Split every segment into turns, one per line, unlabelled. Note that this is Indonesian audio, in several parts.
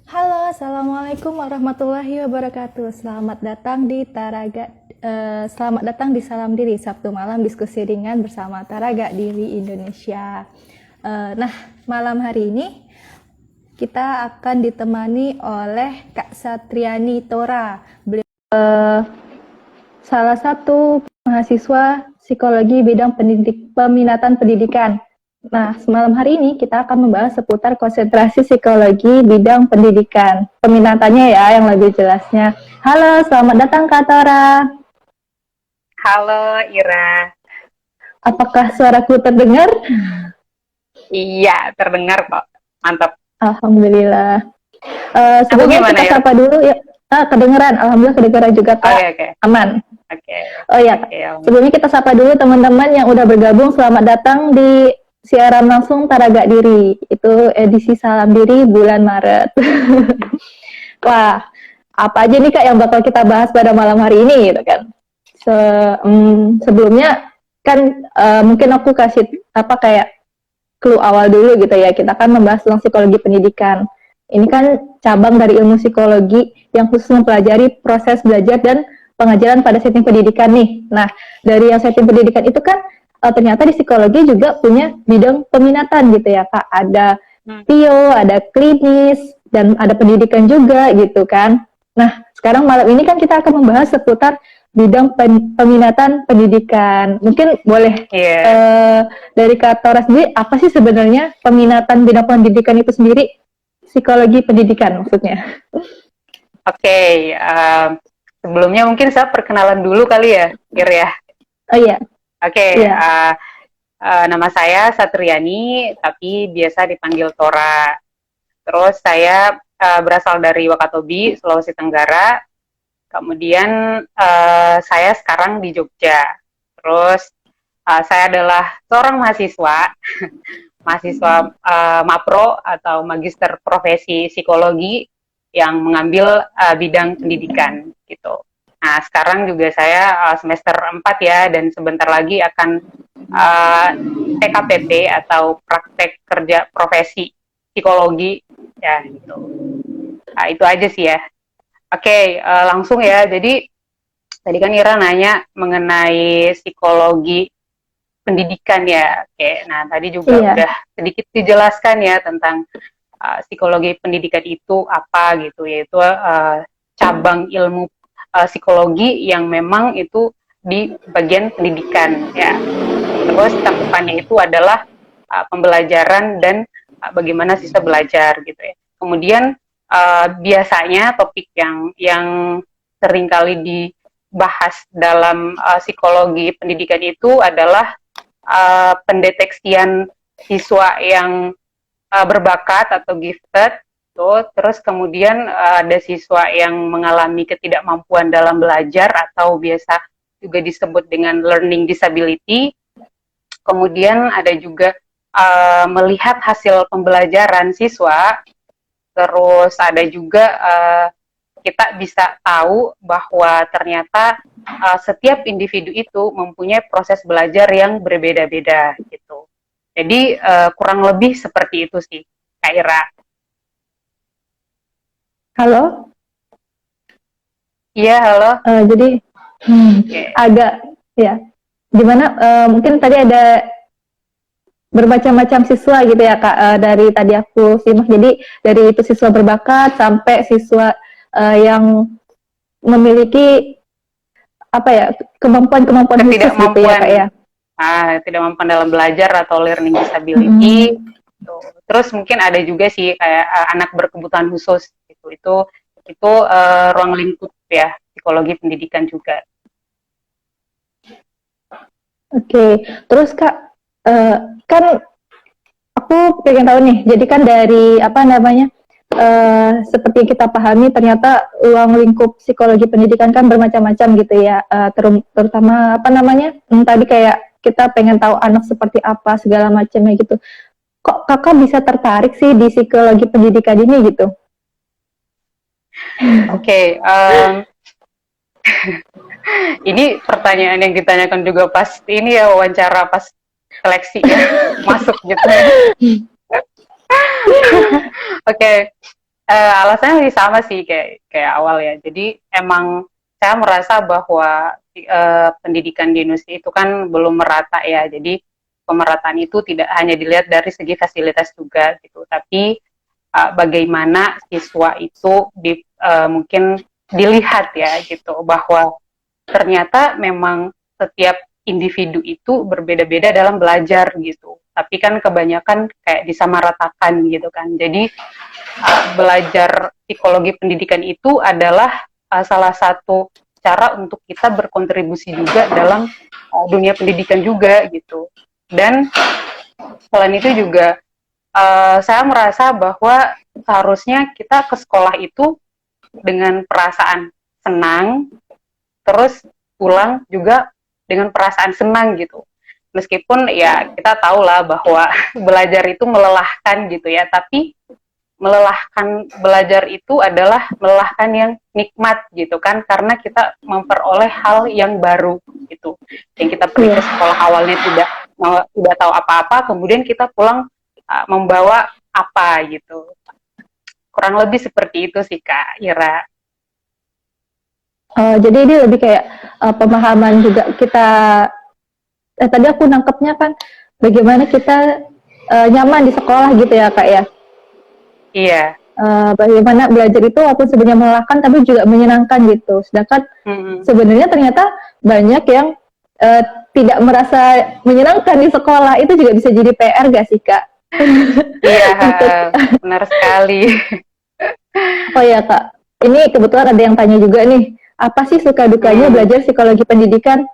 Halo, Assalamualaikum warahmatullahi wabarakatuh. Selamat datang di Taraga. Selamat datang di Salam Diri Sabtu malam diskusi ringan bersama Taraga Diri Indonesia. Nah, malam hari ini kita akan ditemani oleh Kak Satriani Tora. Beliau salah satu mahasiswa psikologi bidang peminatan pendidikan. Nah, semalam hari ini kita akan membahas seputar konsentrasi psikologi bidang pendidikan. Peminatannya ya, yang lebih jelasnya. Halo, selamat datang Kak Tora.
Halo Ira.
Apakah suaraku terdengar?
Iya, terdengar kok. Mantap.
Alhamdulillah.
Aku
Sebelumnya
gimana
kita
Ira?
sapa dulu ya. Kedengeran, Alhamdulillah kedengeran juga Kak.
Oke, oke.
Aman.
Oke.
Oh ya,
Oke,
sebelumnya kita sapa dulu teman-teman yang udah bergabung. Selamat datang di siaran langsung Taraga Diri. Itu edisi Salam Diri bulan Maret. Wah, apa aja nih Kak yang bakal kita bahas pada malam hari ini gitu kan. Sebelumnya kan mungkin aku kasih apa kayak clue awal dulu gitu ya. Kita akan membahas tentang psikologi pendidikan. Ini kan cabang dari ilmu psikologi yang khusus mempelajari proses belajar dan pengajaran pada setting pendidikan nih. Nah, dari yang setting pendidikan itu kan ternyata di psikologi juga punya bidang peminatan gitu ya Kak. Ada
Hmm.
PIO, ada klinis, dan ada pendidikan juga gitu kan. Nah, sekarang malam ini kan kita akan membahas seputar bidang peminatan pendidikan. Mungkin boleh
Iya.
dari Kak Tora sendiri, apa sih sebenarnya peminatan bidang pendidikan itu sendiri? Psikologi pendidikan maksudnya.
Oke. Sebelumnya mungkin saya perkenalan dulu kali ya, Ir ya.
Oh iya,
Oke.
iya.
Nama saya Satriani, tapi biasa dipanggil Tora. Terus saya berasal dari Wakatobi, Sulawesi Tenggara. Kemudian saya sekarang di Jogja. Terus saya adalah seorang mahasiswa, mahasiswa MAPRO atau Magister Profesi Psikologi yang mengambil bidang pendidikan gitu. Nah, sekarang juga saya semester 4 ya, dan sebentar lagi akan PKPP atau praktek kerja profesi psikologi ya gitu. Nah, itu aja sih ya. Oke, langsung ya. Jadi tadi kan Ira nanya mengenai psikologi pendidikan ya. Oke, nah tadi juga
Iya.
udah sedikit dijelaskan ya tentang psikologi pendidikan itu apa gitu, yaitu cabang ilmu psikologi yang memang itu di bagian pendidikan ya. Terus cakupannya itu adalah pembelajaran dan bagaimana siswa belajar gitu ya. Kemudian biasanya topik yang seringkali dibahas dalam psikologi pendidikan itu adalah pendeteksian siswa yang berbakat atau gifted tuh, terus kemudian ada siswa yang mengalami ketidakmampuan dalam belajar atau biasa juga disebut dengan learning disability. Kemudian ada juga melihat hasil pembelajaran siswa, terus ada juga kita bisa tahu bahwa ternyata setiap individu itu mempunyai proses belajar yang berbeda-beda gitu. Jadi kurang lebih seperti itu sih, Kak Ira.
Halo.
Iya, halo.
Jadi
Oke.
agak ya. Gimana? Mungkin tadi ada bermacam-macam siswa gitu ya Kak. Dari tadi aku simak. Jadi dari itu siswa berbakat sampai siswa yang memiliki apa ya kemampuan-kemampuan khusus gitu ya Kak
Ketidakmampuan,
ya.
ketidakmampuan dalam belajar atau learning
Mm-mm.
disability. Gitu. Terus mungkin ada juga sih kayak anak berkebutuhan khusus gitu. Itu ruang lingkup ya psikologi pendidikan juga.
Oke, terus Kak, eh, kan aku pengen tahu nih, jadi kan dari apa namanya, seperti yang kita pahami ternyata ruang lingkup psikologi pendidikan kan bermacam-macam gitu ya, terutama apa namanya, tadi kayak kita pengen tahu anak seperti apa segala macamnya gitu. Kok kakak bisa tertarik sih di psikologi pendidikan ini gitu?
Oke, ini pertanyaan yang ditanyakan juga pas ini ya wawancara pas seleksi ya masuk gitu ya. Oke, Alasannya masih sama sih kayak awal ya. Jadi emang saya merasa bahwa pendidikan di Indonesia itu kan belum merata ya. Jadi pemerataan itu tidak hanya dilihat dari segi fasilitas juga gitu, tapi bagaimana siswa itu mungkin dilihat ya gitu, bahwa ternyata memang setiap individu itu berbeda-beda dalam belajar gitu. Tapi kan kebanyakan kayak disamaratakan gitu kan. Jadi belajar psikologi pendidikan itu adalah salah satu cara untuk kita berkontribusi juga dalam dunia pendidikan juga gitu. Dan selain itu juga saya merasa bahwa seharusnya kita ke sekolah itu dengan perasaan senang, terus pulang juga dengan perasaan senang gitu. Meskipun ya kita tahu lah bahwa belajar itu melelahkan gitu ya, tapi melelahkan belajar itu adalah melelahkan yang nikmat gitu kan, karena kita memperoleh hal yang baru gitu, yang kita pergi ke sekolah awalnya tidak tahu apa-apa, kemudian kita pulang membawa apa gitu. Kurang lebih seperti itu sih Kak Ira.
Jadi ini lebih kayak pemahaman juga kita. Tadi aku nangkepnya kan bagaimana kita nyaman di sekolah gitu ya Kak ya.
Iya.
Bagaimana belajar itu walaupun sebenarnya melelahkan tapi juga menyenangkan gitu. Sedangkan sebenarnya ternyata banyak yang tidak merasa menyenangkan di sekolah, itu juga bisa jadi PR gak sih Kak?
Iya, benar sekali.
Oh ya Kak, ini kebetulan ada yang tanya juga nih, apa sih suka dukanya belajar psikologi pendidikan?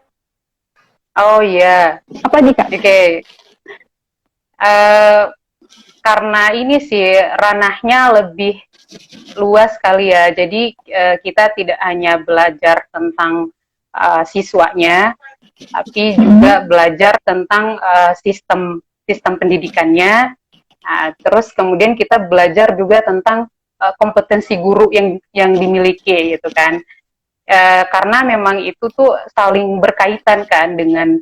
Oh iya.
Apa nih Kak?
Oke. Karena ini sih ranahnya lebih luas kali ya. Jadi kita tidak hanya belajar tentang siswanya, tapi juga belajar tentang sistem pendidikannya. Nah, terus kemudian kita belajar juga tentang kompetensi guru yang dimiliki gitu kan. Karena memang itu tuh saling berkaitan kan dengan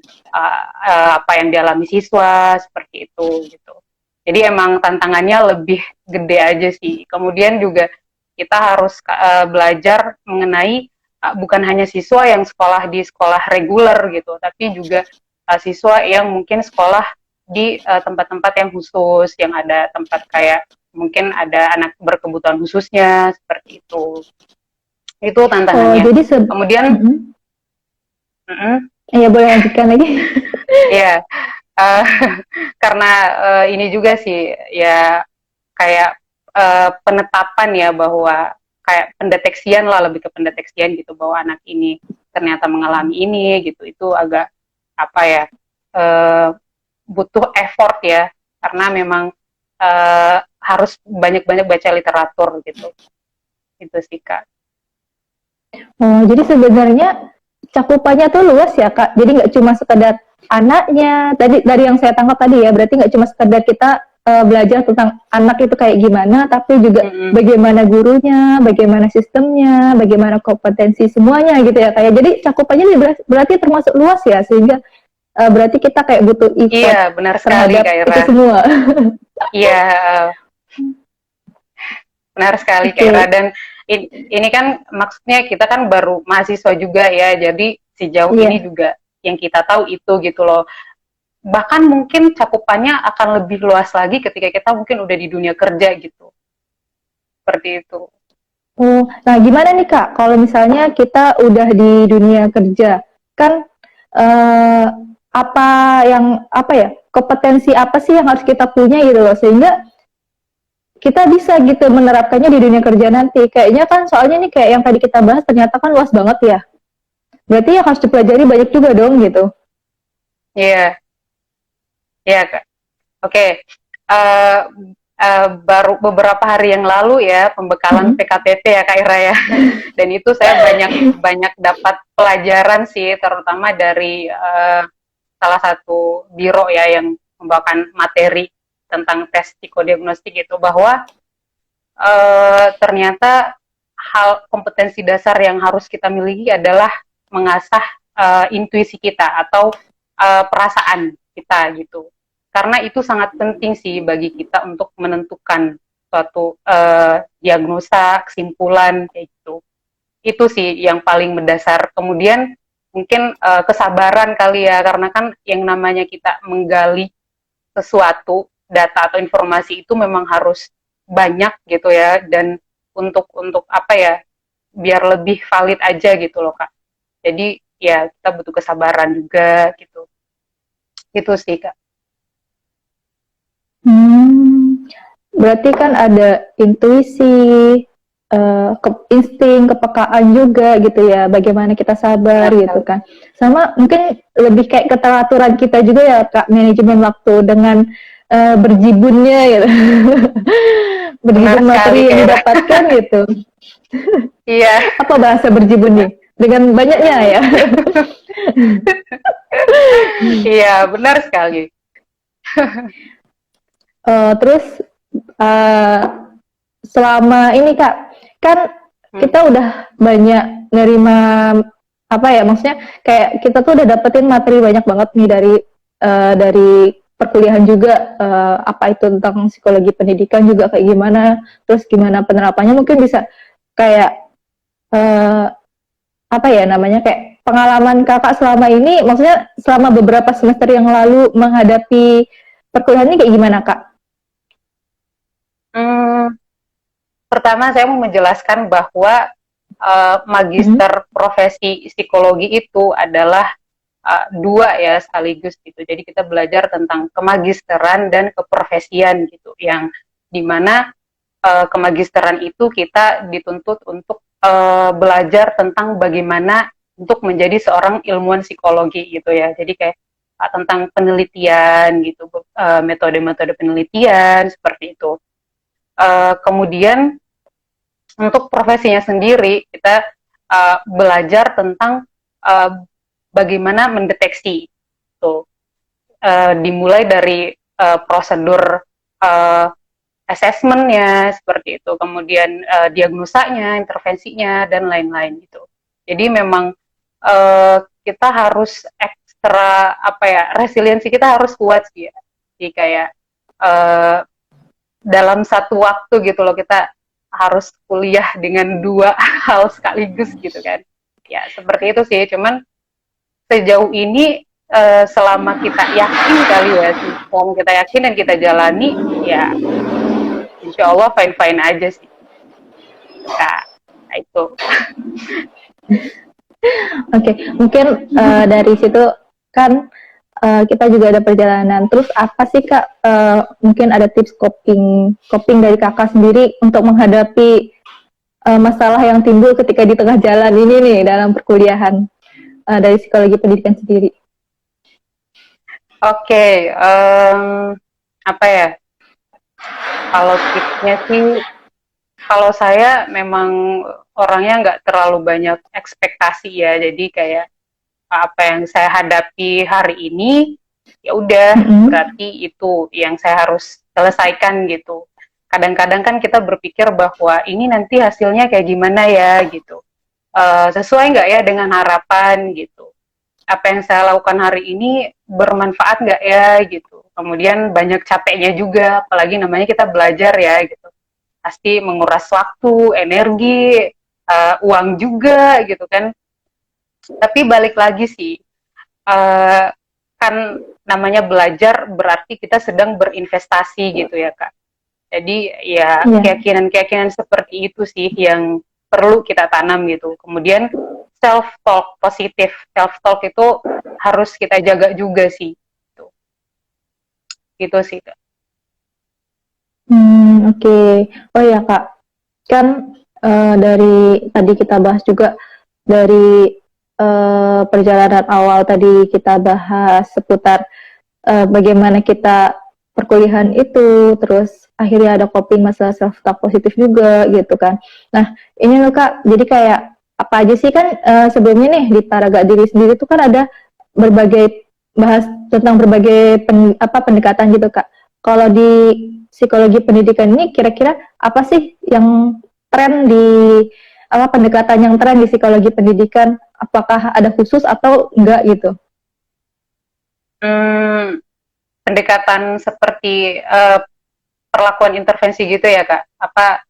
apa yang dialami siswa seperti itu gitu. Jadi emang tantangannya lebih gede aja sih. Kemudian juga kita harus belajar mengenai bukan hanya siswa yang sekolah di sekolah reguler gitu, tapi juga siswa yang mungkin sekolah di tempat-tempat yang khusus, yang ada tempat kayak mungkin ada anak berkebutuhan khususnya seperti itu. Itu tantangannya.
Jadi
kemudian
ya boleh lanjutkan lagi.
Ya, karena ini juga sih ya kayak penetapan ya, bahwa kayak pendeteksian lah, lebih ke pendeteksian gitu, bahwa anak ini ternyata mengalami ini gitu, itu agak apa ya, butuh effort ya, karena memang harus banyak-banyak baca literatur gitu. Itu sih Kak.
Jadi sebenarnya cakupannya tuh luas ya Kak. Jadi nggak cuma sekedar anaknya. Tadi dari yang saya tangkap tadi ya, berarti nggak cuma sekedar kita belajar tentang anak itu kayak gimana, tapi juga bagaimana gurunya, bagaimana sistemnya, bagaimana kompetensi semuanya gitu ya Kak. Jadi cakupannya berarti termasuk luas ya, sehingga berarti kita kayak butuh effort.
Iya, benar sekali Kak Ira.
Itu semua.
Iya, benar sekali Kak Ira. Dan ini kan maksudnya kita kan baru mahasiswa juga ya, jadi sejauh ini juga yang kita tahu itu gitu loh. Bahkan mungkin cakupannya akan lebih luas lagi ketika kita mungkin udah di dunia kerja gitu. Seperti itu.
Nah gimana nih Kak, kalau misalnya kita udah di dunia kerja, kan kompetensi apa sih yang harus kita punya gitu loh, sehingga kita bisa gitu menerapkannya di dunia kerja nanti. Kayaknya kan soalnya nih kayak yang tadi kita bahas ternyata kan luas banget ya. Berarti yang harus dipelajari banyak juga dong gitu.
Iya. Iya Kak. Oke. Baru beberapa hari yang lalu ya pembekalan PKTT ya Kak Ira ya. Dan itu saya banyak dapat pelajaran sih, terutama dari salah satu biro ya yang membawakan materi tentang tes psikodiagnostik itu, bahwa ternyata hal kompetensi dasar yang harus kita miliki adalah mengasah intuisi kita atau perasaan kita gitu. Karena itu sangat penting sih bagi kita untuk menentukan suatu diagnosa, kesimpulan kayak gitu. Itu sih yang paling mendasar. Kemudian mungkin kesabaran kali ya, karena kan yang namanya kita menggali sesuatu, data atau informasi itu memang harus banyak gitu ya, dan untuk apa ya, biar lebih valid aja gitu loh Kak. Jadi ya kita butuh kesabaran juga gitu. Itu sih Kak.
Berarti kan ada intuisi, insting, kepekaan juga gitu ya, bagaimana kita sabar
Benar
gitu
sekali.
kan. Sama mungkin lebih kayak keteraturan kita juga ya Kak, manajemen waktu dengan berjibunnya gitu.
Benar
Berjibun
sekali
materi yang
Kak.
didapatkan gitu.
Iya.
Apa bahasa berjibun nih? Dengan banyaknya ya.
Iya, benar sekali.
Terus uh, selama ini Kak, kan
Hmm.
kita udah banyak nerima apa ya, maksudnya kayak kita tuh udah dapetin materi banyak banget nih dari perkuliahan juga, apa itu tentang psikologi pendidikan juga kayak gimana, terus gimana penerapannya, mungkin bisa kayak apa ya namanya, kayak pengalaman Kakak selama ini, maksudnya selama beberapa semester yang lalu menghadapi perkuliahan ini kayak gimana Kak?
Hmm, Pertama saya mau menjelaskan bahwa
Hmm.
magister profesi psikologi itu adalah dua ya sekaligus gitu. Jadi kita belajar tentang kemagisteran dan keprofesian gitu, yang dimana kemagisteran itu kita dituntut untuk belajar tentang bagaimana untuk menjadi seorang ilmuwan psikologi gitu ya. Jadi kayak tentang penelitian gitu, metode-metode penelitian seperti itu. Kemudian untuk profesinya sendiri kita belajar tentang uh, bagaimana mendeteksi tuh, dimulai dari prosedur uh, assessmentnya seperti itu, kemudian diagnosanya, intervensinya dan lain-lain gitu. Jadi memang kita harus ekstra apa ya, resiliensi kita harus kuat sih ya. Jadi kayak uh, dalam satu waktu gitu loh, kita harus kuliah dengan dua hal sekaligus gitu kan. Ya seperti itu sih, cuman sejauh ini selama kita yakin kali ya, selama kita yakin dan kita jalani, ya insya Allah fine fine aja sih Kak. Nah, itu.
Oke, mungkin dari situ kan kita juga ada perjalanan. Terus apa sih Kak? Mungkin ada tips coping coping dari Kakak sendiri untuk menghadapi masalah yang timbul ketika di tengah jalan ini nih dalam perkuliahan dari psikologi pendidikan sendiri.
Oke, apa ya? Kalau tipsnya sih, kalau saya memang orangnya nggak terlalu banyak ekspektasi ya, jadi kayak apa yang saya hadapi hari ini, ya udah
Mm-hmm.
berarti itu yang saya harus selesaikan gitu. Kadang-kadang kan kita berpikir bahwa ini nanti hasilnya kayak gimana ya gitu. Sesuai nggak ya dengan harapan gitu. Apa yang saya lakukan hari ini bermanfaat nggak ya gitu. Kemudian banyak capeknya juga, apalagi namanya kita belajar ya gitu. Pasti menguras waktu, energi, uang juga gitu kan. Tapi balik lagi sih, uh, kan namanya belajar berarti kita sedang berinvestasi gitu ya Kak. Jadi ya
Iya.
keyakinan-keyakinan seperti itu sih yang perlu kita tanam gitu. Kemudian self talk positif, self talk itu harus kita jaga juga sih. Gitu sih Kak.
Oke. Oh ya Kak, kan dari tadi kita bahas juga dari perjalanan awal tadi kita bahas seputar bagaimana kita perkuliahan itu, terus akhirnya ada coping masalah self talk positif juga gitu kan. Nah ini loh Kak, jadi kayak apa aja sih kan sebelumnya nih di Paraga Diri sendiri tuh kan ada berbagai bahas tentang berbagai pendekatan gitu Kak. Kalau di psikologi pendidikan ini kira-kira apa sih yang tren di apa pendekatan yang tren di psikologi pendidikan? Apakah ada khusus atau enggak gitu?
Hmm, Pendekatan seperti perlakuan intervensi gitu ya Kak? Apa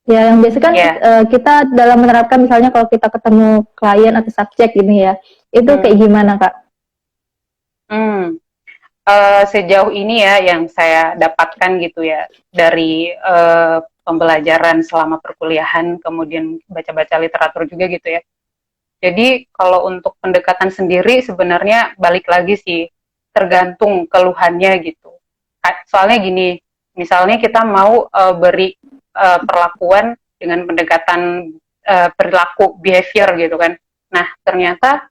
Ya, yang biasa kan
ya?
kita dalam menerapkan misalnya kalau kita ketemu klien atau subjek gini ya, itu kayak
Hmm,
gimana Kak?
hmm. Sejauh ini ya yang saya dapatkan gitu ya dari pembelajaran selama perkuliahan, kemudian baca-baca literatur juga gitu ya. Jadi kalau untuk pendekatan sendiri sebenarnya balik lagi sih tergantung keluhannya gitu. Soalnya gini, misalnya kita mau beri perlakuan dengan pendekatan perilaku behavior gitu kan. Nah ternyata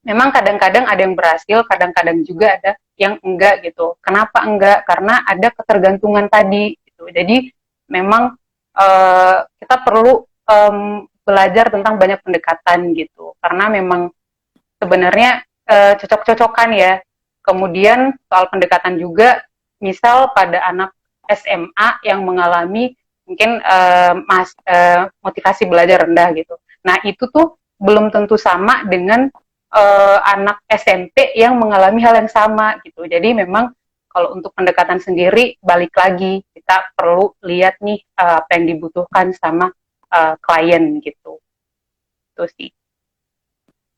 memang kadang-kadang ada yang berhasil, kadang-kadang juga ada yang enggak gitu. Kenapa enggak? Karena ada ketergantungan tadi gitu. Jadi memang kita perlu belajar tentang banyak pendekatan gitu. Karena memang sebenarnya cocok-cocokan ya. Kemudian soal pendekatan juga, misal pada anak SMA yang mengalami mungkin motivasi belajar rendah gitu. Nah itu tuh belum tentu sama dengan anak SMP yang mengalami hal yang sama gitu. Jadi memang kalau untuk pendekatan sendiri balik lagi kita perlu lihat nih apa yang dibutuhkan sama klien gitu. Itu sih.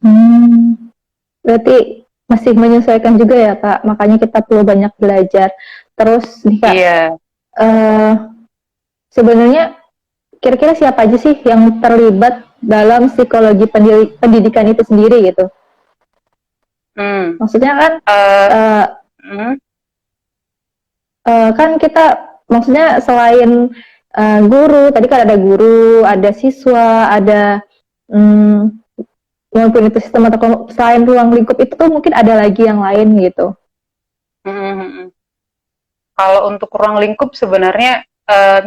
Hmm, berarti masih menyesuaikan juga ya Kak, makanya kita perlu banyak belajar. Terus nih Kak,
Iya.
eh, sebenarnya kira-kira siapa aja sih yang terlibat dalam psikologi pendidikan itu sendiri gitu?
Hmm.
Maksudnya kan
Uh,
uh,
hmm.
kan kita maksudnya selain guru, tadi kan ada guru, ada siswa, ada hmm, walaupun itu sistem atau selain ruang lingkup itu tuh mungkin ada lagi yang lain gitu.
Hmm. Hmm. Hmm. Kalau untuk ruang lingkup sebenarnya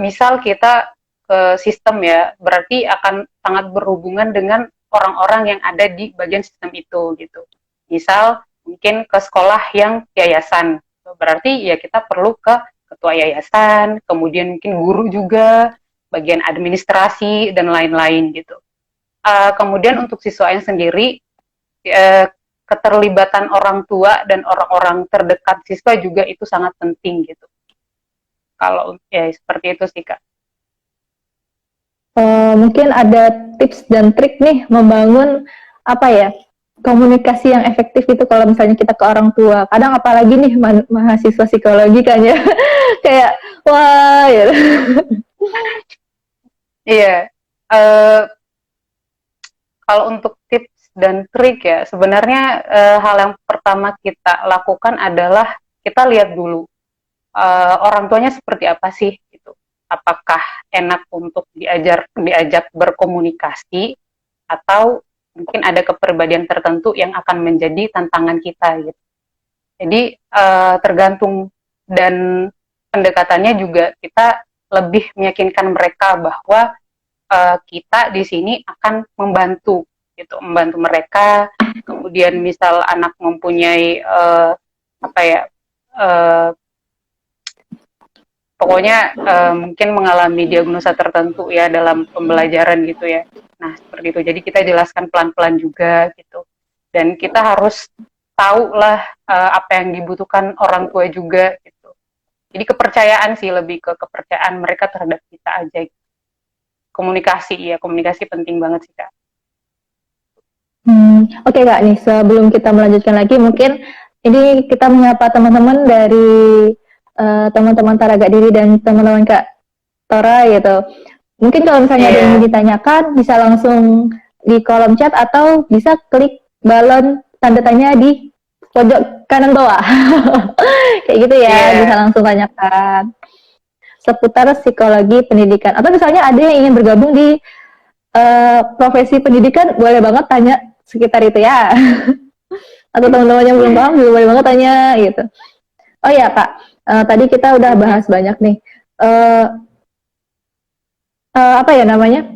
misal kita ke sistem ya, berarti akan sangat berhubungan dengan orang-orang yang ada di bagian sistem itu gitu. Misal mungkin ke sekolah yang yayasan, berarti ya kita perlu ke ketua yayasan, kemudian mungkin guru juga, bagian administrasi dan lain-lain gitu. Kemudian untuk siswanya sendiri, keterlibatan orang tua dan orang-orang terdekat siswa juga itu sangat penting gitu. Kalau ya seperti itu sih Kak.
Mungkin ada tips dan trik nih membangun apa ya komunikasi yang efektif itu kalau misalnya kita ke orang tua. Kadang apalagi nih mahasiswa psikologi kan ya kayak wah ya.
Iya, uh, kalau untuk tips dan trik ya, sebenarnya hal yang pertama kita lakukan adalah kita lihat dulu orang tuanya seperti apa sih gitu. Apakah enak untuk diajak berkomunikasi atau mungkin ada kepribadian tertentu yang akan menjadi tantangan kita gitu. Jadi tergantung dan pendekatannya juga kita lebih meyakinkan mereka bahwa kita di sini akan membantu gitu, membantu mereka. Kemudian misal anak mempunyai apa ya, uh, pokoknya mungkin mengalami diagnosa tertentu ya dalam pembelajaran gitu ya. Nah seperti itu. Jadi kita jelaskan pelan-pelan juga gitu. Dan kita harus tahu lah apa yang dibutuhkan orang tua juga gitu. Jadi kepercayaan sih, lebih ke kepercayaan mereka terhadap kita aja. Komunikasi ya, komunikasi penting banget sih Kak.
Oke Kak, nih sebelum kita melanjutkan lagi, mungkin ini kita menyapa teman-teman dari teman-teman Taraga Diri dan teman-teman Kak Tora gitu. Mungkin kalau misalnya ada yang
Iya.
ingin ditanyakan, bisa langsung di kolom chat atau bisa klik balon tanda tanya di pojok kanan bawah. Kayak gitu ya, bisa
Iya.
langsung tanyakan seputar psikologi pendidikan. Atau misalnya ada yang ingin bergabung di profesi pendidikan, boleh banget tanya sekitar itu ya. Atau teman-teman yang belum paham juga boleh banget tanya gitu. Oh ya Kak, tadi kita udah
Mm-mm.
bahas banyak nih. Uh, apa ya namanya?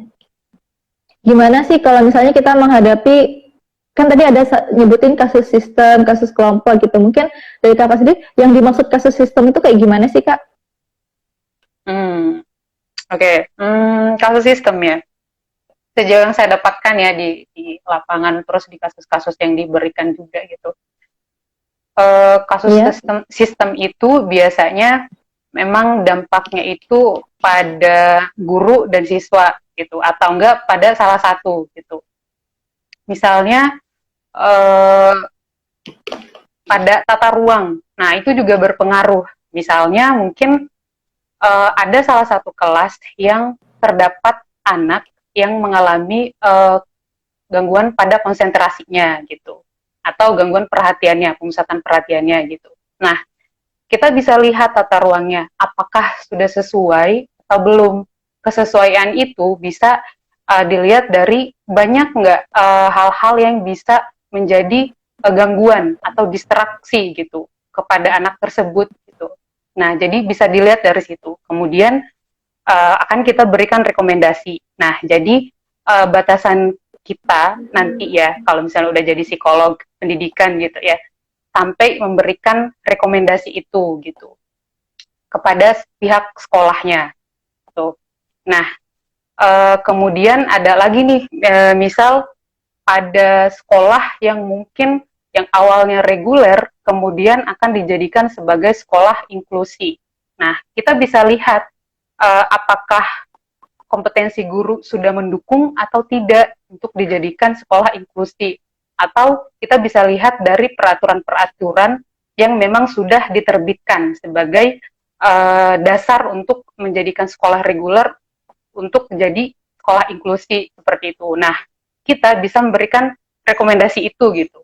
Gimana sih kalau misalnya kita menghadapi, kan tadi ada nyebutin kasus sistem, kasus kelompok gitu. Mungkin dari Kakak sendiri yang dimaksud kasus sistem itu kayak gimana sih Kak?
Hmm. Oke. Kasus sistem ya. Sejauh yang saya dapatkan ya di lapangan, terus di kasus-kasus yang diberikan juga gitu. kasus
Iya.
sistem itu biasanya memang dampaknya itu pada guru dan siswa gitu, atau enggak pada salah satu gitu. Misalnya eh, pada tata ruang, nah itu juga berpengaruh. Misalnya mungkin ada salah satu kelas yang terdapat anak yang mengalami gangguan pada konsentrasinya gitu, atau gangguan perhatiannya, pemusatan perhatiannya gitu. Nah, kita bisa lihat tata ruangnya, apakah sudah sesuai atau belum. Kesesuaian itu bisa dilihat dari banyak nggak hal-hal yang bisa menjadi gangguan atau distraksi gitu kepada anak tersebut gitu. Nah, jadi bisa dilihat dari situ. Kemudian akan kita berikan rekomendasi. Nah, jadi batasan kita nanti ya, kalau misalnya udah jadi psikolog pendidikan gitu ya, sampai memberikan rekomendasi itu gitu kepada pihak sekolahnya. Tuh. Nah, kemudian ada lagi nih, misal ada sekolah yang mungkin yang awalnya reguler, kemudian akan dijadikan sebagai sekolah inklusi. Nah, kita bisa lihat apakah kompetensi guru sudah mendukung atau tidak untuk dijadikan sekolah inklusi. Atau kita bisa lihat dari peraturan-peraturan yang memang sudah diterbitkan sebagai dasar untuk menjadikan sekolah reguler untuk menjadi sekolah inklusi seperti itu. Nah, kita bisa memberikan rekomendasi itu gitu.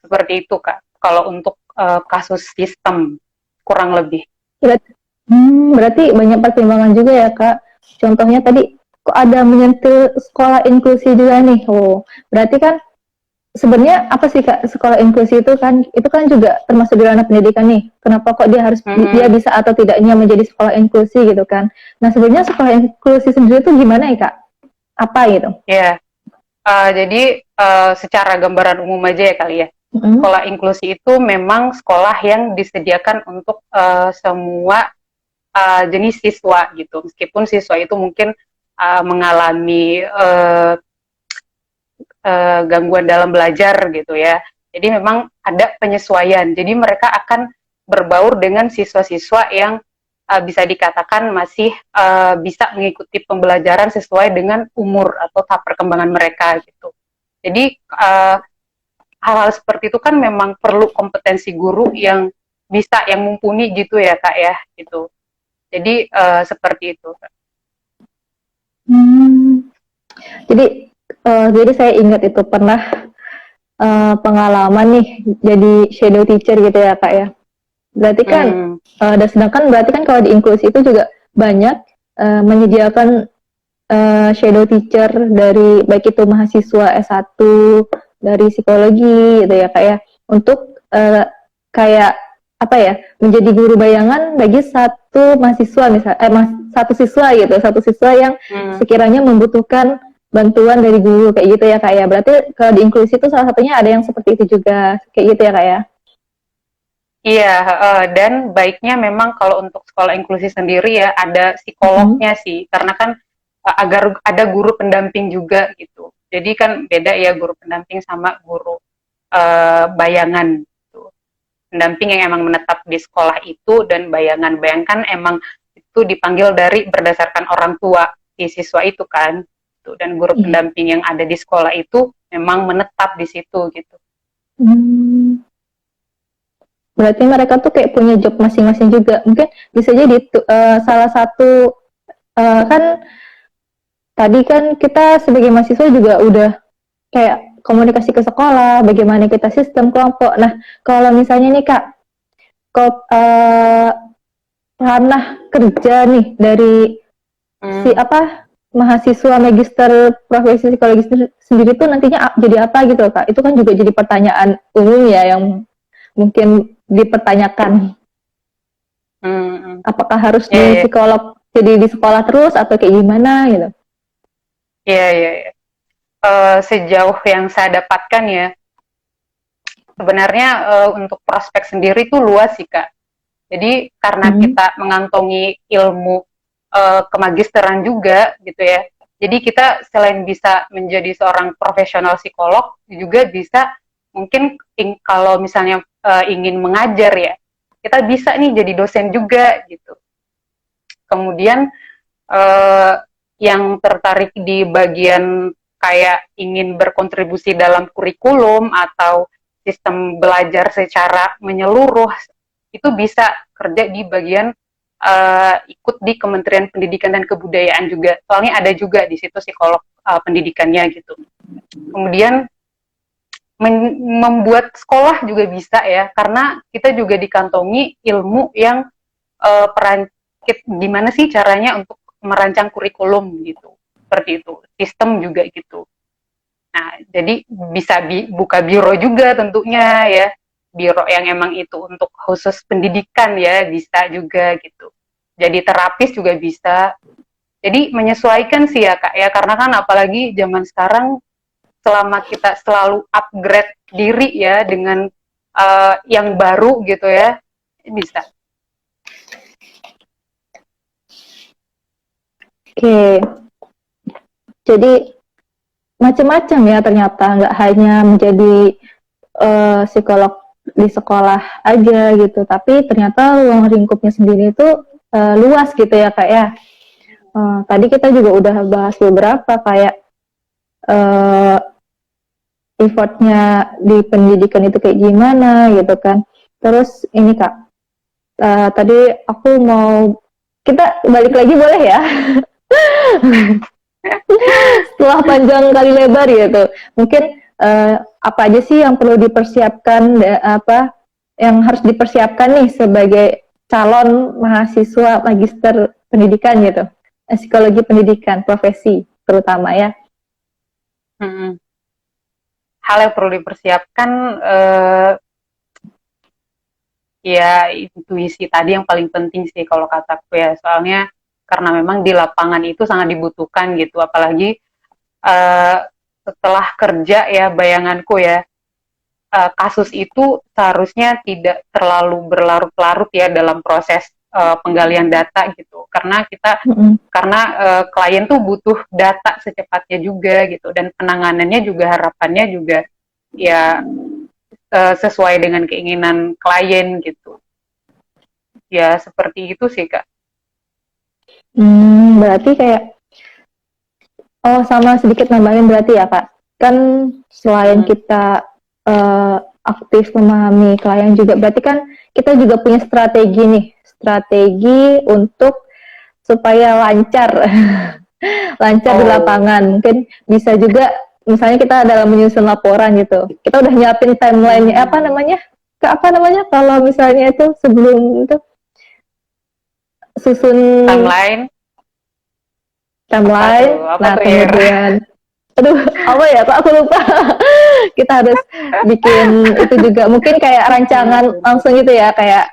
Seperti itu, Kak. Kalau untuk kasus sistem kurang lebih.
Berarti banyak pertimbangan juga ya, Kak. Contohnya tadi kok ada menyentuh sekolah inklusi juga nih. Oh, berarti kan sebenarnya apa sih, Kak, sekolah inklusi itu kan juga termasuk di ranah pendidikan nih. Kenapa kok dia harus dia bisa atau tidaknya menjadi sekolah inklusi gitu kan. Nah, sebenarnya sekolah inklusi sendiri itu gimana ya, Kak? Apa gitu?
Ya, jadi secara gambaran umum aja ya kali ya. Sekolah inklusi itu memang sekolah yang disediakan untuk semua jenis siswa gitu. Meskipun siswa itu mungkin mengalami gangguan dalam belajar gitu ya. Jadi memang ada penyesuaian. Jadi mereka akan berbaur dengan siswa-siswa yang bisa dikatakan masih bisa mengikuti pembelajaran sesuai dengan umur atau tahap perkembangan mereka gitu. Jadi hal-hal seperti itu kan memang perlu kompetensi guru yang bisa, yang mumpuni gitu ya Kak ya gitu. Jadi seperti itu.
Jadi saya ingat itu pernah pengalaman nih jadi shadow teacher gitu ya, Kak ya. Berarti kan dan sedangkan berarti kan kalau di inklusi itu juga banyak menyediakan shadow teacher dari baik itu mahasiswa S1 dari psikologi gitu ya, Kak ya, untuk kayak apa ya, menjadi guru bayangan bagi satu mahasiswa satu siswa yang sekiranya membutuhkan bantuan dari guru kayak gitu ya, Kak ya. Berarti kalau di inklusi itu salah satunya ada yang seperti itu juga kayak gitu ya, Kak ya.
Iya, dan baiknya memang kalau untuk sekolah inklusi sendiri ya ada psikolognya sih, karena kan agar ada guru pendamping juga gitu. Jadi kan beda ya guru pendamping sama guru bayangan. Gitu. Pendamping yang emang menetap di sekolah itu dan bayangan. Bayangkan emang itu dipanggil dari berdasarkan orang tua si siswa itu kan. Gitu. Dan guru pendamping yang ada di sekolah itu memang menetap di situ gitu.
Berarti mereka tuh kayak punya job masing-masing juga. Mungkin bisa jadi salah satu kan tadi kan kita sebagai mahasiswa juga udah kayak komunikasi ke sekolah, bagaimana kita sistem kelompok. Nah, kalau misalnya nih Kak, ranah kerja nih dari mahasiswa magister profesi psikologi sendiri tuh nantinya jadi apa gitu Kak? Itu kan juga jadi pertanyaan umum ya yang mungkin dipertanyakan. Apakah harus di psikolog jadi di sekolah terus atau kayak gimana gitu?
Iya. Sejauh yang saya dapatkan ya, sebenarnya untuk prospek sendiri itu luas sih Kak. Jadi karena kita mengantongi ilmu kemagisteran juga gitu ya. Jadi kita selain bisa menjadi seorang profesional psikolog, juga bisa mungkin kalau misalnya ingin mengajar ya, kita bisa nih jadi dosen juga gitu. Kemudian eh, yang tertarik di bagian kayak ingin berkontribusi dalam kurikulum atau sistem belajar secara menyeluruh, itu bisa kerja di bagian ikut di Kementerian Pendidikan dan Kebudayaan juga. Soalnya ada juga di situ psikolog pendidikannya gitu. Kemudian membuat sekolah juga bisa ya, karena kita juga dikantongi ilmu yang gimana sih caranya untuk merancang kurikulum gitu, seperti itu, sistem juga gitu. Nah, jadi bisa buka biro juga tentunya ya, biro yang emang itu untuk khusus pendidikan ya, bisa juga gitu. Jadi terapis juga bisa. Jadi menyesuaikan sih ya Kak ya, karena kan apalagi zaman sekarang selama kita selalu upgrade diri ya dengan yang baru gitu ya, bisa.
Oke, jadi macam-macam ya ternyata, nggak hanya menjadi psikolog di sekolah aja gitu, tapi ternyata ruang lingkupnya sendiri itu luas gitu ya Kak ya. Tadi kita juga udah bahas beberapa kayak uh, effortnya di pendidikan itu kayak gimana gitu kan. Terus ini Kak, tadi aku mau, kita balik lagi boleh ya? Setelah panjang kali lebar gitu, mungkin apa aja sih yang perlu dipersiapkan, apa yang harus dipersiapkan nih sebagai calon mahasiswa magister pendidikan gitu, psikologi pendidikan profesi terutama ya.
Hal yang perlu dipersiapkan ya intuisi tadi yang paling penting sih kalau kataku ya, soalnya karena memang di lapangan itu sangat dibutuhkan gitu, apalagi setelah kerja ya, bayanganku ya, kasus itu seharusnya tidak terlalu berlarut-larut ya dalam proses penggalian data gitu, karena klien tuh butuh data secepatnya juga gitu, dan penanganannya juga harapannya juga ya sesuai dengan keinginan klien gitu. Ya seperti itu sih Kak.
Berarti kayak, sama sedikit nambahin berarti ya Kak, kan selain kita aktif memahami klien juga, berarti kan kita juga punya strategi nih, strategi untuk supaya lancar lancar di lapangan. Mungkin bisa juga misalnya kita dalam menyusun laporan gitu, kita udah nyiapin timeline-nya, apa namanya kalau misalnya itu sebelum itu susun
Timeline.
nah kemudian apa ya kok aku lupa. Kita harus bikin itu juga, mungkin kayak rancangan langsung gitu ya, kayak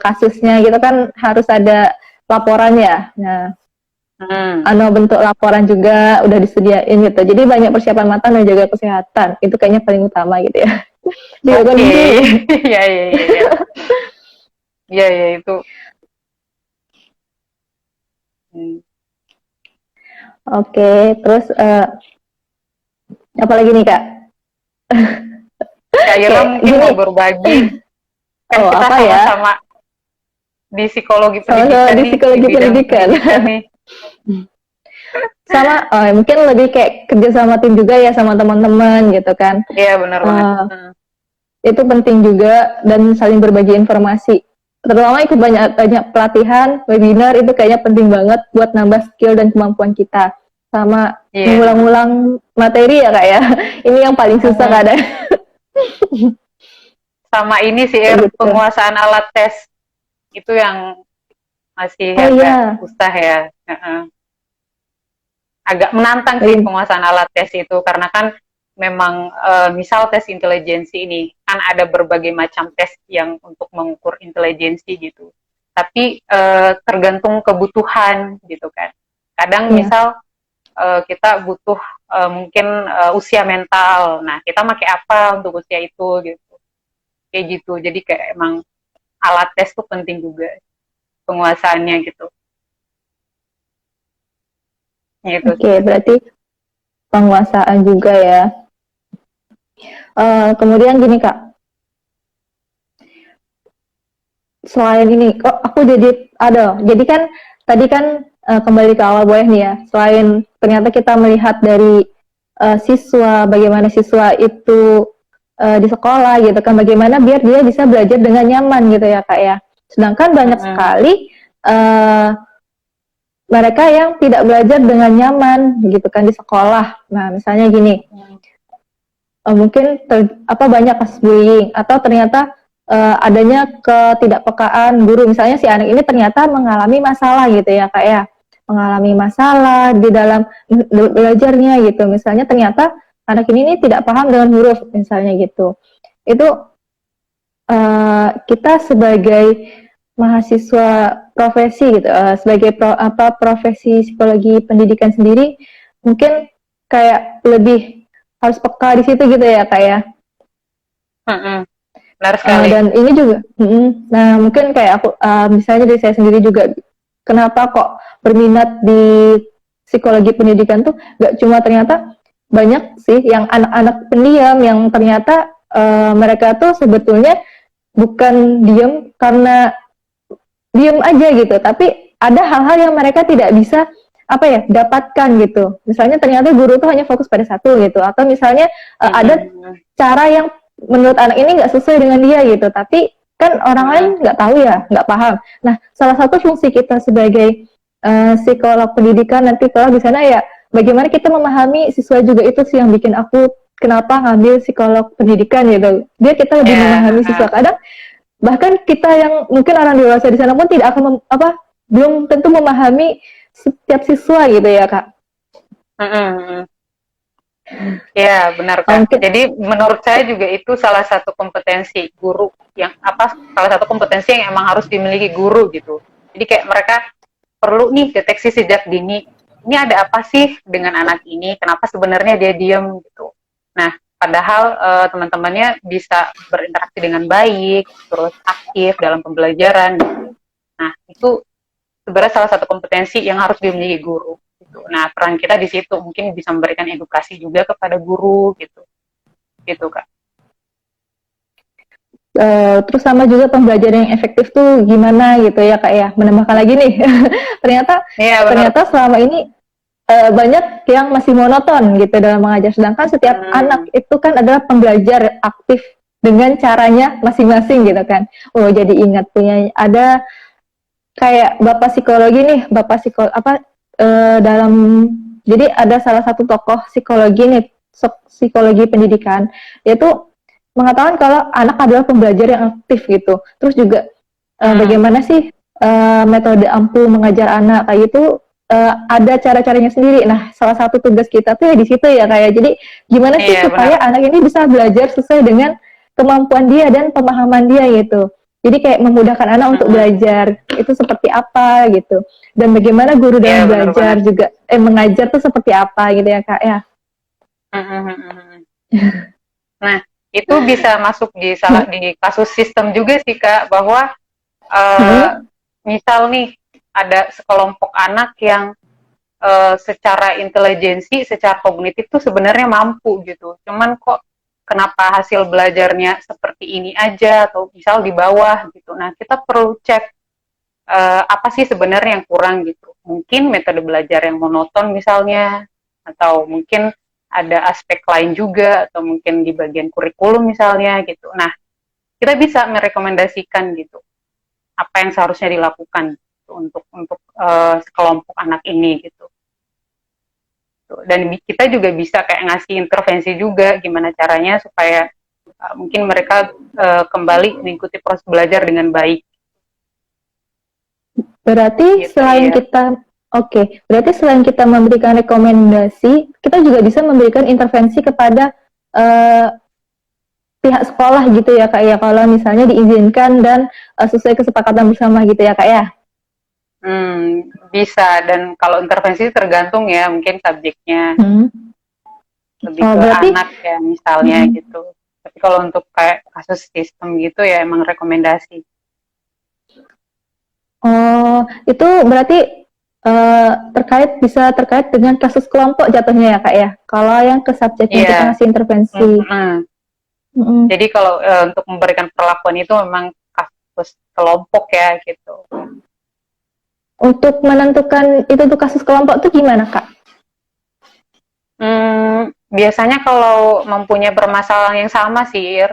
kasusnya gitu kan harus ada laporannya. Nah, bentuk laporan juga udah disediain gitu. Jadi banyak persiapan matang dan jaga kesehatan. Itu kayaknya paling utama gitu ya.
Oke. Iya. Iya itu.
Oke, terus apa lagi nih Kak?
Kak Yela mungkin mau berbagi. Kan kita
apa
sama-sama di psikologi pendidikan
di psikologi pendidikan
nih.
Sama mungkin lebih kayak kerja sama tim juga ya, sama teman-teman gitu kan.
Iya benar banget.
Itu penting juga, dan saling berbagi informasi. Terutama ikut banyak pelatihan, webinar, itu kayaknya penting banget buat nambah skill dan kemampuan kita. Sama mengulang-ulang materi ya Kak ya. Ini yang paling susah kadang.
Sama ini sih penguasaan alat tes. Itu yang masih agak susah ya. Agak menantang sih penguasaan alat tes itu, karena kan memang misal tes intelijensi ini kan ada berbagai macam tes yang untuk mengukur intelijensi gitu, tapi tergantung kebutuhan gitu kan. Kadang misal kita butuh mungkin usia mental, nah kita pakai apa untuk usia itu gitu, kayak gitu. Jadi kayak emang alat tes tuh penting juga penguasaannya gitu.
Oke, berarti penguasaan juga ya. Kemudian gini Kak, selain ini kok aku jadi kan tadi kan kembali ke awal boleh nih ya, selain ternyata kita melihat dari siswa, bagaimana siswa itu di sekolah gitu kan, bagaimana biar dia bisa belajar dengan nyaman gitu ya Kak ya. Sedangkan banyak sekali mereka yang tidak belajar dengan nyaman gitu kan di sekolah. Nah misalnya gini, mungkin banyak kasus bullying atau ternyata adanya ketidakpekaan guru. Misalnya si anak ini ternyata mengalami masalah gitu ya Kak ya, mengalami masalah di dalam belajarnya gitu. Misalnya ternyata anak ini tidak paham dengan huruf misalnya gitu. Itu kita sebagai mahasiswa profesi gitu, sebagai profesi psikologi pendidikan sendiri mungkin kayak lebih harus peka di situ gitu ya Kak ya.
Benar sekali.
Dan ini juga, nah mungkin kayak aku, misalnya dari saya sendiri juga, kenapa kok berminat di psikologi pendidikan tuh gak cuma ternyata banyak sih yang anak-anak pendiam yang ternyata mereka tuh sebetulnya bukan diam karena diam aja gitu, tapi ada hal-hal yang mereka tidak bisa dapatkan gitu. Misalnya ternyata guru tuh hanya fokus pada satu gitu, atau misalnya ada cara yang menurut anak ini nggak sesuai dengan dia gitu, tapi kan orang lain nggak tahu ya, nggak paham. Nah, salah satu fungsi kita sebagai psikolog pendidikan nanti kalau di sana ya, bagaimana kita memahami siswa juga, itu sih yang bikin aku kenapa ngambil psikolog pendidikan gitu. Biar kita lebih memahami siswa. Kadang bahkan kita yang mungkin orang dewasa di sana pun tidak akan belum tentu memahami setiap siswa gitu ya Kak.
Ya benar Kak. Jadi menurut saya juga itu salah satu kompetensi guru yang salah satu kompetensi yang emang harus dimiliki guru gitu. Jadi kayak mereka perlu nih deteksi sejak dini. Ini ada apa sih dengan anak ini? Kenapa sebenarnya dia diam gitu? Nah, padahal teman-temannya bisa berinteraksi dengan baik, terus aktif dalam pembelajaran. Gitu. Nah, itu sebenarnya salah satu kompetensi yang harus dimiliki guru. Gitu. Nah, peran kita di situ mungkin bisa memberikan edukasi juga kepada guru gitu, gitu Kak.
Terus sama juga pembelajaran yang efektif tuh gimana gitu ya Kak ya, menambahkan lagi nih ternyata selama ini banyak yang masih monoton gitu dalam mengajar, sedangkan setiap anak itu kan adalah pembelajar aktif dengan caranya masing-masing gitu kan. Jadi ingat punya ada kayak bapak psikologi nih, dalam, jadi ada salah satu tokoh psikologi nih, psikologi pendidikan, yaitu mengatakan kalau anak adalah pembelajar yang aktif gitu. Terus juga bagaimana sih metode ampuh mengajar anak kayak gitu, ada cara-caranya sendiri. Nah, salah satu tugas kita tuh ya di situ ya kayak, jadi gimana sih supaya anak ini bisa belajar sesuai dengan kemampuan dia dan pemahaman dia gitu. Jadi kayak memudahkan anak untuk belajar itu seperti apa gitu, dan bagaimana guru dalam belajar juga mengajar tuh seperti apa gitu ya Kak ya.
Nah, itu bisa masuk di kasus sistem juga sih Kak, bahwa misal nih ada sekelompok anak yang secara intelijensi, secara kognitif tuh sebenarnya mampu gitu, cuman kok kenapa hasil belajarnya seperti ini aja, atau misal di bawah gitu. Nah, kita perlu cek apa sih sebenarnya yang kurang gitu. Mungkin metode belajar yang monoton misalnya, atau mungkin ada aspek lain juga, atau mungkin di bagian kurikulum misalnya gitu. Nah, kita bisa merekomendasikan gitu apa yang seharusnya dilakukan gitu, untuk sekelompok anak ini gitu. Dan kita juga bisa kayak ngasih intervensi juga gimana caranya supaya mungkin mereka kembali mengikuti proses belajar dengan baik.
Berarti gitu, selain kita berarti selain kita memberikan rekomendasi, kita juga bisa memberikan intervensi kepada pihak sekolah gitu ya Kak ya, kalau misalnya diizinkan dan sesuai kesepakatan bersama gitu ya Kak ya.
Bisa, dan kalau intervensi tergantung ya, mungkin subjeknya lebih ke
berarti,
anak ya misalnya gitu. Tapi kalau untuk kayak kasus sistem gitu ya emang rekomendasi.
Itu berarti bisa terkait dengan kasus kelompok jatuhnya ya Kak ya, kalau yang ke subjeknya kita ngasih intervensi.
Jadi kalau untuk memberikan perlakuan itu memang kasus kelompok ya gitu.
Untuk menentukan itu tuh kasus kelompok tuh gimana, Kak?
Biasanya kalau mempunyai permasalahan yang sama sih, Ir.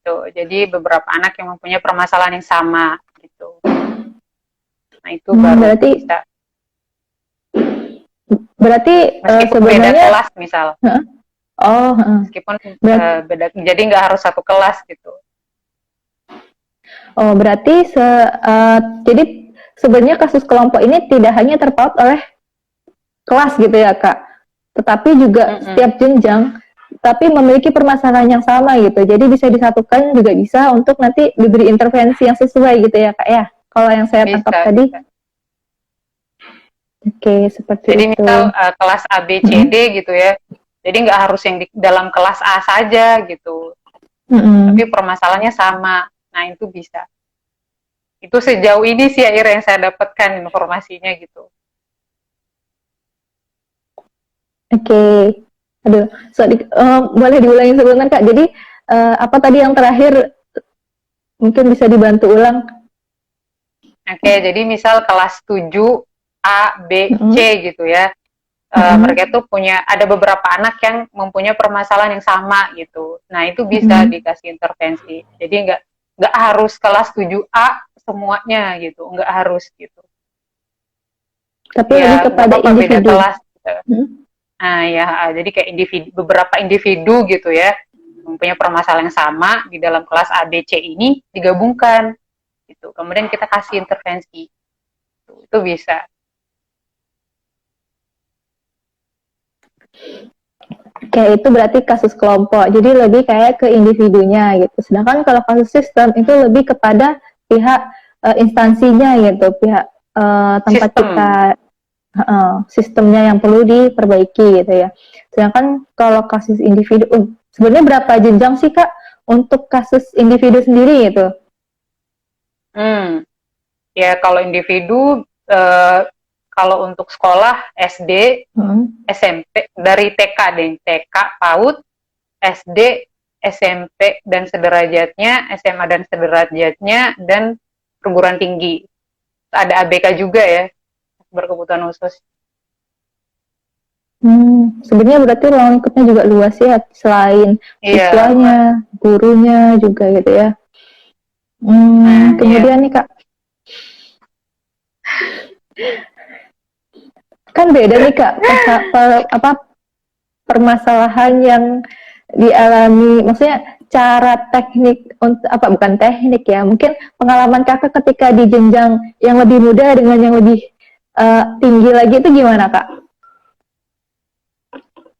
Tuh, jadi beberapa anak yang mempunyai permasalahan yang sama gitu. Nah itu baru bisa.
Berarti
meskipun
sebenarnya
beda kelas misal. Meskipun beda, jadi nggak harus satu kelas gitu.
Oh, berarti jadi sebenarnya kasus kelompok ini tidak hanya terpaut oleh kelas gitu ya, Kak, tetapi juga setiap jenjang tapi memiliki permasalahan yang sama gitu. Jadi bisa disatukan juga bisa untuk nanti diberi intervensi yang sesuai gitu ya, Kak ya. Kalau yang saya tangkap tadi. Oke, seperti
jadi
itu.
Jadi misal kelas A, B, C, D gitu ya. Jadi nggak harus yang di dalam kelas A saja gitu. Tapi permasalahannya sama. Nah itu bisa. Itu sejauh ini sih yang saya dapatkan informasinya gitu.
Oke. Aduh, boleh diulangi sebentar, Kak. Jadi apa tadi yang terakhir mungkin bisa dibantu ulang?
Oke, jadi misal kelas 7 A, B, C gitu ya. Mereka tuh ada beberapa anak yang mempunyai permasalahan yang sama gitu. Nah, itu bisa dikasih intervensi. Jadi nggak harus kelas 7A semuanya gitu, nggak harus gitu.
Tapi ya, lebih kepada individu.
Beda kelas gitu. Nah, ya, jadi kayak beberapa individu gitu ya, mempunyai permasalahan yang sama di dalam kelas A, B, C ini digabungkan gitu. Kemudian kita kasih intervensi. Itu bisa.
Oke, itu berarti kasus kelompok. Jadi lebih kayak ke individunya gitu. Sedangkan kalau kasus sistem itu lebih kepada pihak instansinya gitu, pihak tempat kita sistemnya yang perlu diperbaiki gitu ya. Sedangkan kalau kasus individu, sebenarnya berapa jenjang sih Kak untuk kasus individu sendiri gitu?
Ya kalau individu kalau untuk sekolah SD, SMP, dari TK deh, TK, PAUD, SD, SMP dan sederajatnya, SMA dan sederajatnya, dan perguruan tinggi. Ada ABK juga ya, berkebutuhan khusus.
Sebenarnya berarti ruang lingkupnya juga luas ya, selain siswanya, gurunya juga gitu ya. Kemudian nih Kak, kan beda nih Kak, permasalahan yang dialami, maksudnya cara teknik untuk bukan teknik ya, mungkin pengalaman Kakak ketika di jenjang yang lebih muda dengan yang lebih tinggi lagi itu gimana Kak?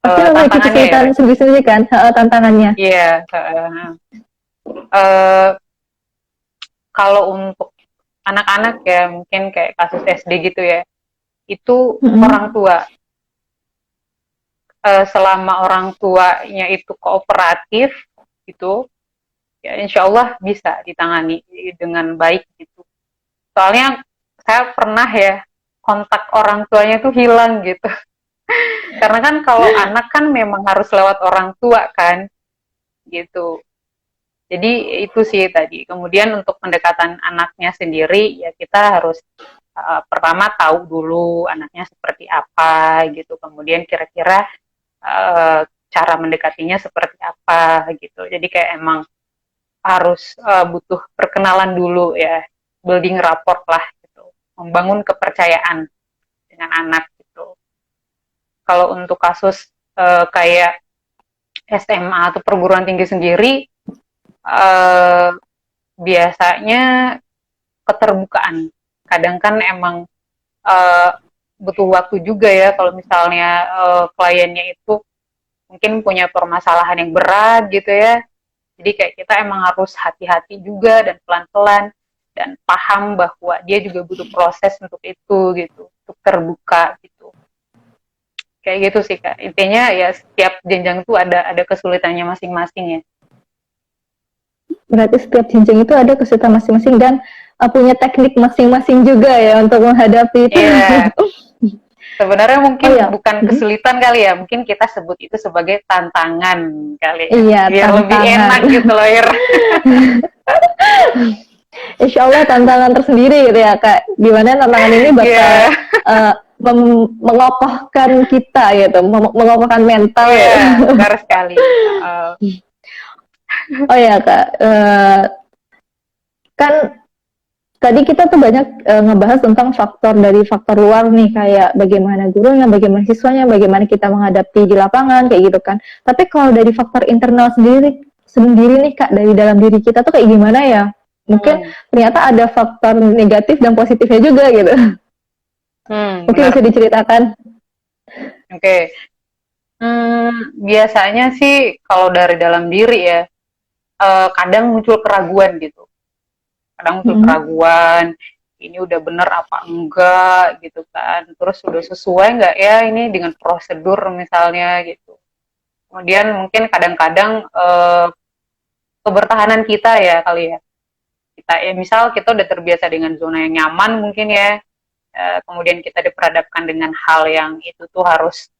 Pasti memiliki kesulitan sendiri-sendiri kan tantangannya.
Iya. Kalau untuk anak-anak ya mungkin kayak kasus SD gitu ya, itu orang tua. Selama orang tuanya itu kooperatif gitu, ya insya Allah bisa ditangani dengan baik gitu. Soalnya saya pernah ya kontak orang tuanya tuh hilang gitu. Karena kan kalau anak kan memang harus lewat orang tua kan gitu. Jadi itu sih tadi. Kemudian untuk pendekatan anaknya sendiri ya kita harus pertama tahu dulu anaknya seperti apa gitu. Kemudian kira-kira cara mendekatinya seperti apa gitu. Jadi kayak emang harus butuh perkenalan dulu ya, building rapport lah gitu, membangun kepercayaan dengan anak gitu. Kalau untuk kasus kayak SMA atau perguruan tinggi sendiri, biasanya keterbukaan. Kadang kan emang butuh waktu juga ya kalau misalnya kliennya itu mungkin punya permasalahan yang berat gitu ya. Jadi kayak kita emang harus hati-hati juga dan pelan-pelan dan paham bahwa dia juga butuh proses untuk itu gitu, untuk terbuka gitu. Kayak gitu sih Kak. Intinya ya setiap jenjang itu ada kesulitannya masing-masing ya.
Berarti setiap jenjang itu ada kesulitan masing-masing dan punya teknik masing-masing juga ya untuk menghadapi itu.
Sebenarnya mungkin
Oh ya,
bukan kesulitan kali ya, mungkin kita sebut itu sebagai tantangan kali ya,
iya
biar lebih enak
tantangan.
gitu loh, Ir.
Insya Allah tantangan tersendiri gitu ya Kak. Dimana tantangan ini bakal
Iya,
mengokohkan kita gitu, mengokohkan mental gitu.
iya, benar sekali.
Oh ya Kak, kan tadi kita tuh banyak ngebahas tentang faktor dari faktor luar nih, kayak bagaimana gurunya, bagaimana siswanya, bagaimana kita menghadapi di lapangan kayak gitu kan. Tapi kalau dari faktor internal sendiri sendiri nih Kak, dari dalam diri kita tuh kayak gimana ya? Mungkin
Hmm,
ternyata ada faktor negatif dan positifnya juga gitu. Mungkin
benar.
bisa diceritakan.
Oke. Biasanya sih kalau dari dalam diri ya, kadang muncul keraguan gitu. Kadang muncul
Mm-mm.
keraguan, ini udah bener apa enggak gitu kan. Terus udah sesuai nggak ya ini dengan prosedur misalnya gitu. Kemudian mungkin kadang-kadang kebertahanan kita ya kali ya. Kita ya misal kita udah terbiasa dengan zona yang nyaman mungkin ya. Kemudian kita diperhadapkan dengan hal yang itu tuh harus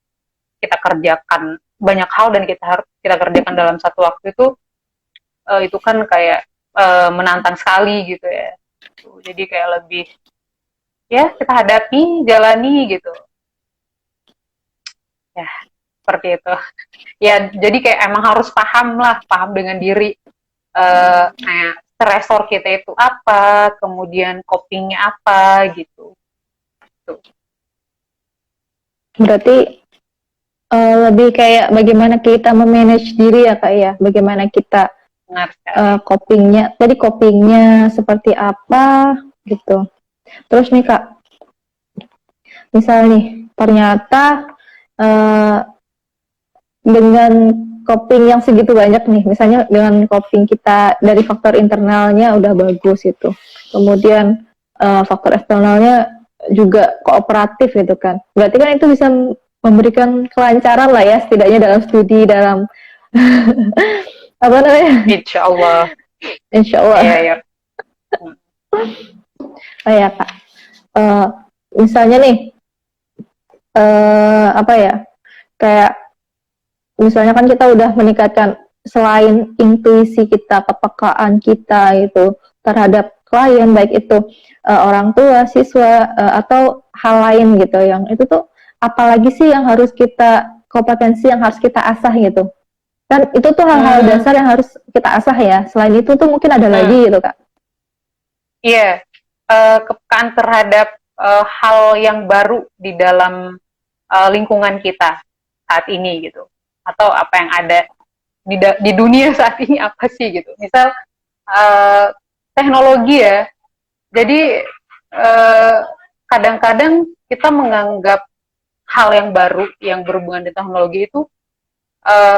kita kerjakan banyak hal dan kita harus kita kerjakan dalam satu waktu itu kan kayak menantang sekali gitu ya. Jadi kayak lebih ya kita hadapi, jalani gitu. Ya, seperti itu. Ya, jadi kayak emang harus paham lah, paham dengan diri kayak stresor kita itu apa, kemudian copingnya apa gitu. Tuh.
Berarti lebih kayak bagaimana kita memanage diri ya Kak ya, bagaimana kita
Benar sekali.
copingnya seperti apa gitu. Terus nih Kak, misal nih ternyata eh, dengan coping yang segitu banyak nih, misalnya dengan coping kita dari faktor internalnya udah bagus itu, kemudian faktor eksternalnya juga kooperatif gitu kan, berarti kan itu bisa memberikan kelancaran lah ya, setidaknya dalam studi, dalam apa namanya,
Insya Allah.
insya
Iya,
Allah.
ya.
Oh ya Kak, Eh, misalnya nih apa ya, kayak misalnya kan kita udah meningkatkan, selain intuisi kita, kepekaan kita itu terhadap klien, baik itu orang tua, siswa, atau hal lain gitu, yang itu tuh apalagi sih yang harus kita, kompetensi yang harus kita asah gitu. Kan itu tuh hal-hal
Hmm,
dasar yang harus kita asah ya. Selain itu tuh mungkin ada
hmm.
lagi gitu Kak.
Iya, kepekaan terhadap hal yang baru di dalam lingkungan kita saat ini gitu, atau apa yang ada di dunia saat ini apa sih gitu. Misal teknologi ya, jadi eh, kadang-kadang kita menganggap hal yang baru yang berhubungan dengan teknologi itu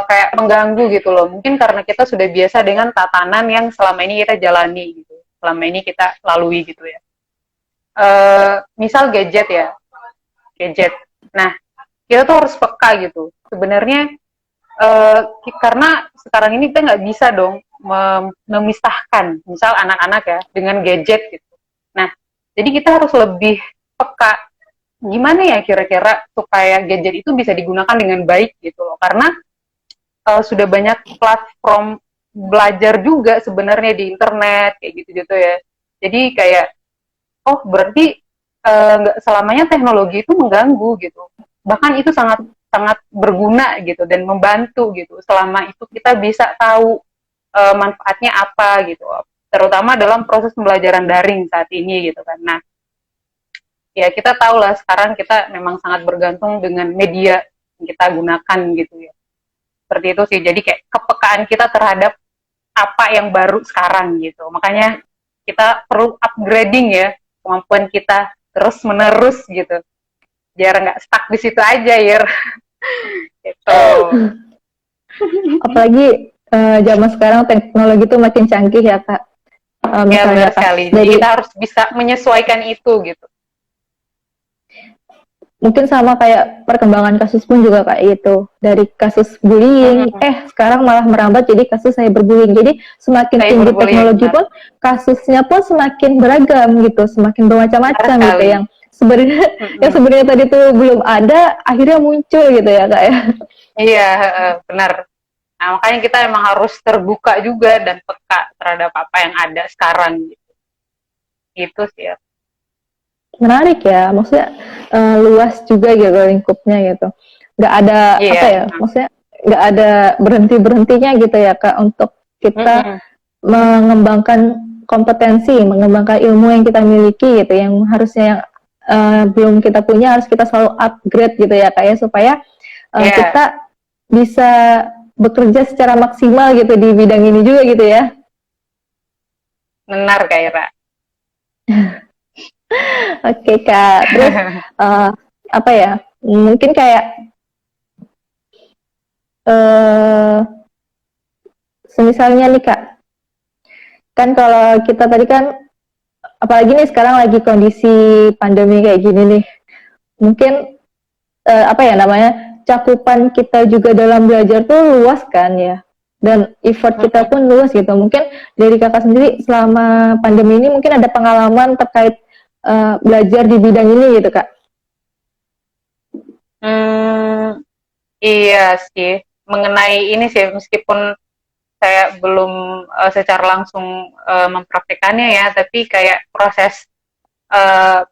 kayak mengganggu gitu loh. Mungkin karena kita sudah biasa dengan tatanan yang selama ini kita jalani gitu, selama ini kita lalui gitu ya. Misal gadget ya, gadget. Nah, kita tuh harus peka gitu. Sebenarnya karena sekarang ini kita nggak bisa dong memisahkan, misal anak-anak ya dengan gadget gitu. Nah, jadi kita harus lebih peka. Gimana ya kira-kira supaya gadget itu bisa digunakan dengan baik gitu loh. Karena sudah banyak platform belajar juga sebenarnya di internet kayak gitu-gitu ya. Jadi kayak oh berarti nggak selamanya teknologi itu mengganggu gitu. Bahkan itu sangat sangat berguna gitu dan membantu gitu. Selama itu kita bisa tahu manfaatnya apa gitu. Terutama dalam proses pembelajaran daring saat ini gitu kan. Nah, ya kita tahu lah sekarang kita memang sangat bergantung dengan media yang kita gunakan gitu ya. Seperti itu sih. Jadi kayak kepekaan kita terhadap apa yang baru sekarang gitu. Makanya kita perlu upgrading ya kemampuan kita terus menerus gitu. Biar nggak stuck di situ aja ya. Gitu.
Apalagi zaman sekarang teknologi itu makin canggih ya Kak.
Ya
Misalnya
benar
pas
sekali. Jadi
dari,
kita harus bisa menyesuaikan itu gitu.
mungkin sama kayak perkembangan kasus pun juga kayak itu, dari kasus bullying sekarang malah merambat jadi kasus cyberbullying. Jadi semakin tinggi
Cyberbullying
teknologi
benar.
pun kasusnya pun semakin beragam gitu, semakin
Benar
bermacam-macam gitu,
sekali.
yang sebenarnya yang
Mm-mm.
sebenarnya tadi tuh belum ada akhirnya muncul gitu ya kak ya.
Iya, benar. Nah, makanya kita emang harus terbuka juga dan peka terhadap apa yang ada sekarang gitu. Gitu sih ya.
Menarik ya, maksudnya luas juga gitu lingkupnya gitu. Nggak ada apa
Iya.
ya, maksudnya nggak ada berhenti berhentinya gitu ya kak untuk kita
Mm-mm.
mengembangkan kompetensi, mengembangkan ilmu yang kita miliki gitu, yang harusnya yang belum kita punya harus kita selalu upgrade gitu ya kak ya, supaya
Iya,
kita bisa bekerja secara maksimal gitu di bidang ini juga gitu ya.
benar Kak Ira.
Oke kak, terus eh, apa ya? Mungkin kayak eh semisalnya nih kak, kan kalau kita tadi kan, apalagi nih sekarang lagi kondisi pandemi kayak gini nih, mungkin apa ya namanya, cakupan kita juga dalam belajar tuh luas kan ya, dan effort kita
Mm-mm.
pun luas gitu. Mungkin dari kakak sendiri selama pandemi ini mungkin ada pengalaman terkait belajar di bidang ini gitu kak.
Hmm, iya sih. Mengenai ini sih, meskipun saya belum secara langsung mempraktekannya ya, tapi kayak proses eh,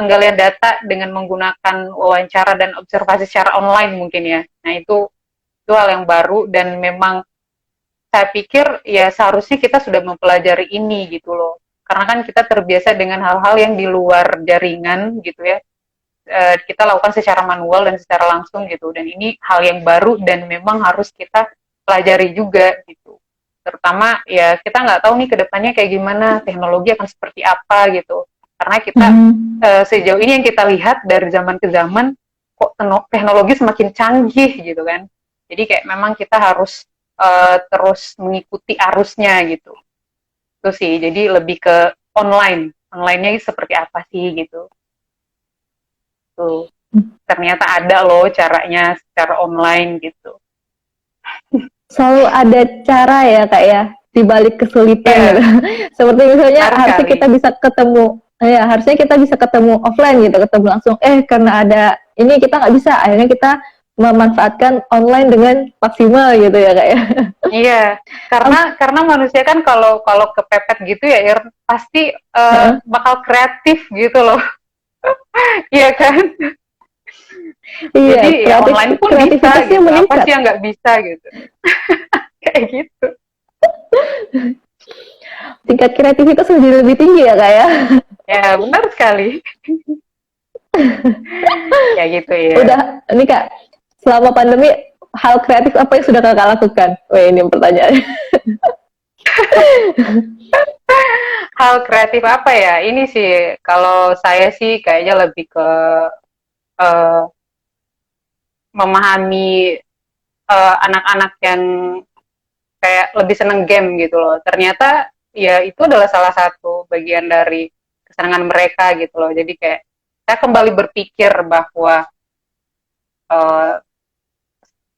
penggalian data dengan menggunakan wawancara dan observasi secara online mungkin ya. Nah itu hal yang baru dan memang saya pikir ya seharusnya kita sudah mempelajari ini gitu loh. Karena kan kita terbiasa dengan hal-hal yang di luar jaringan gitu ya. Kita lakukan secara manual dan secara langsung gitu. Dan ini hal yang baru dan memang harus kita pelajari juga gitu. Terutama ya kita nggak tahu nih kedepannya kayak gimana, teknologi akan seperti apa gitu. Karena kita
Hmm.
sejauh ini yang kita lihat dari zaman ke zaman kok teknologi semakin canggih gitu kan. Jadi kayak memang kita harus terus mengikuti arusnya gitu. Itu sih. Jadi lebih ke online. Online-nya seperti apa sih gitu. Tuh. Ternyata ada loh caranya secara online gitu.
Selalu ada cara ya kak ya di balik kesulitan gitu.
Iya,
Seperti misalnya
benar
harusnya kita
sekali.
bisa ketemu, ya harusnya kita bisa ketemu offline gitu, ketemu langsung. Karena ada ini kita nggak bisa, akhirnya kita memanfaatkan online dengan maksimal gitu ya kak ya.
Iya, karena manusia kan kalau kalau kepepet gitu ya, pasti bakal kreatif gitu loh. Iya kan?
Iya,
Jadi ya
kreatif
online pun bisa
kreativitasnya
gitu. Apa
meningkat.
sih yang nggak bisa gitu? Kayak gitu.
Tingkat kreativitas menjadi lebih tinggi ya kak ya.
Ya benar sekali. Ya gitu ya.
Udah, ini kak, selama pandemi hal kreatif apa yang sudah kakak lakukan? Wah ini pertanyaannya.
Hal kreatif apa ya? Ini sih kalau saya sih kayaknya lebih ke eh, memahami anak-anak yang kayak lebih seneng game gitu loh. Ternyata ya itu adalah salah satu bagian dari kesenangan mereka gitu loh. Jadi kayak saya kembali berpikir bahwa uh,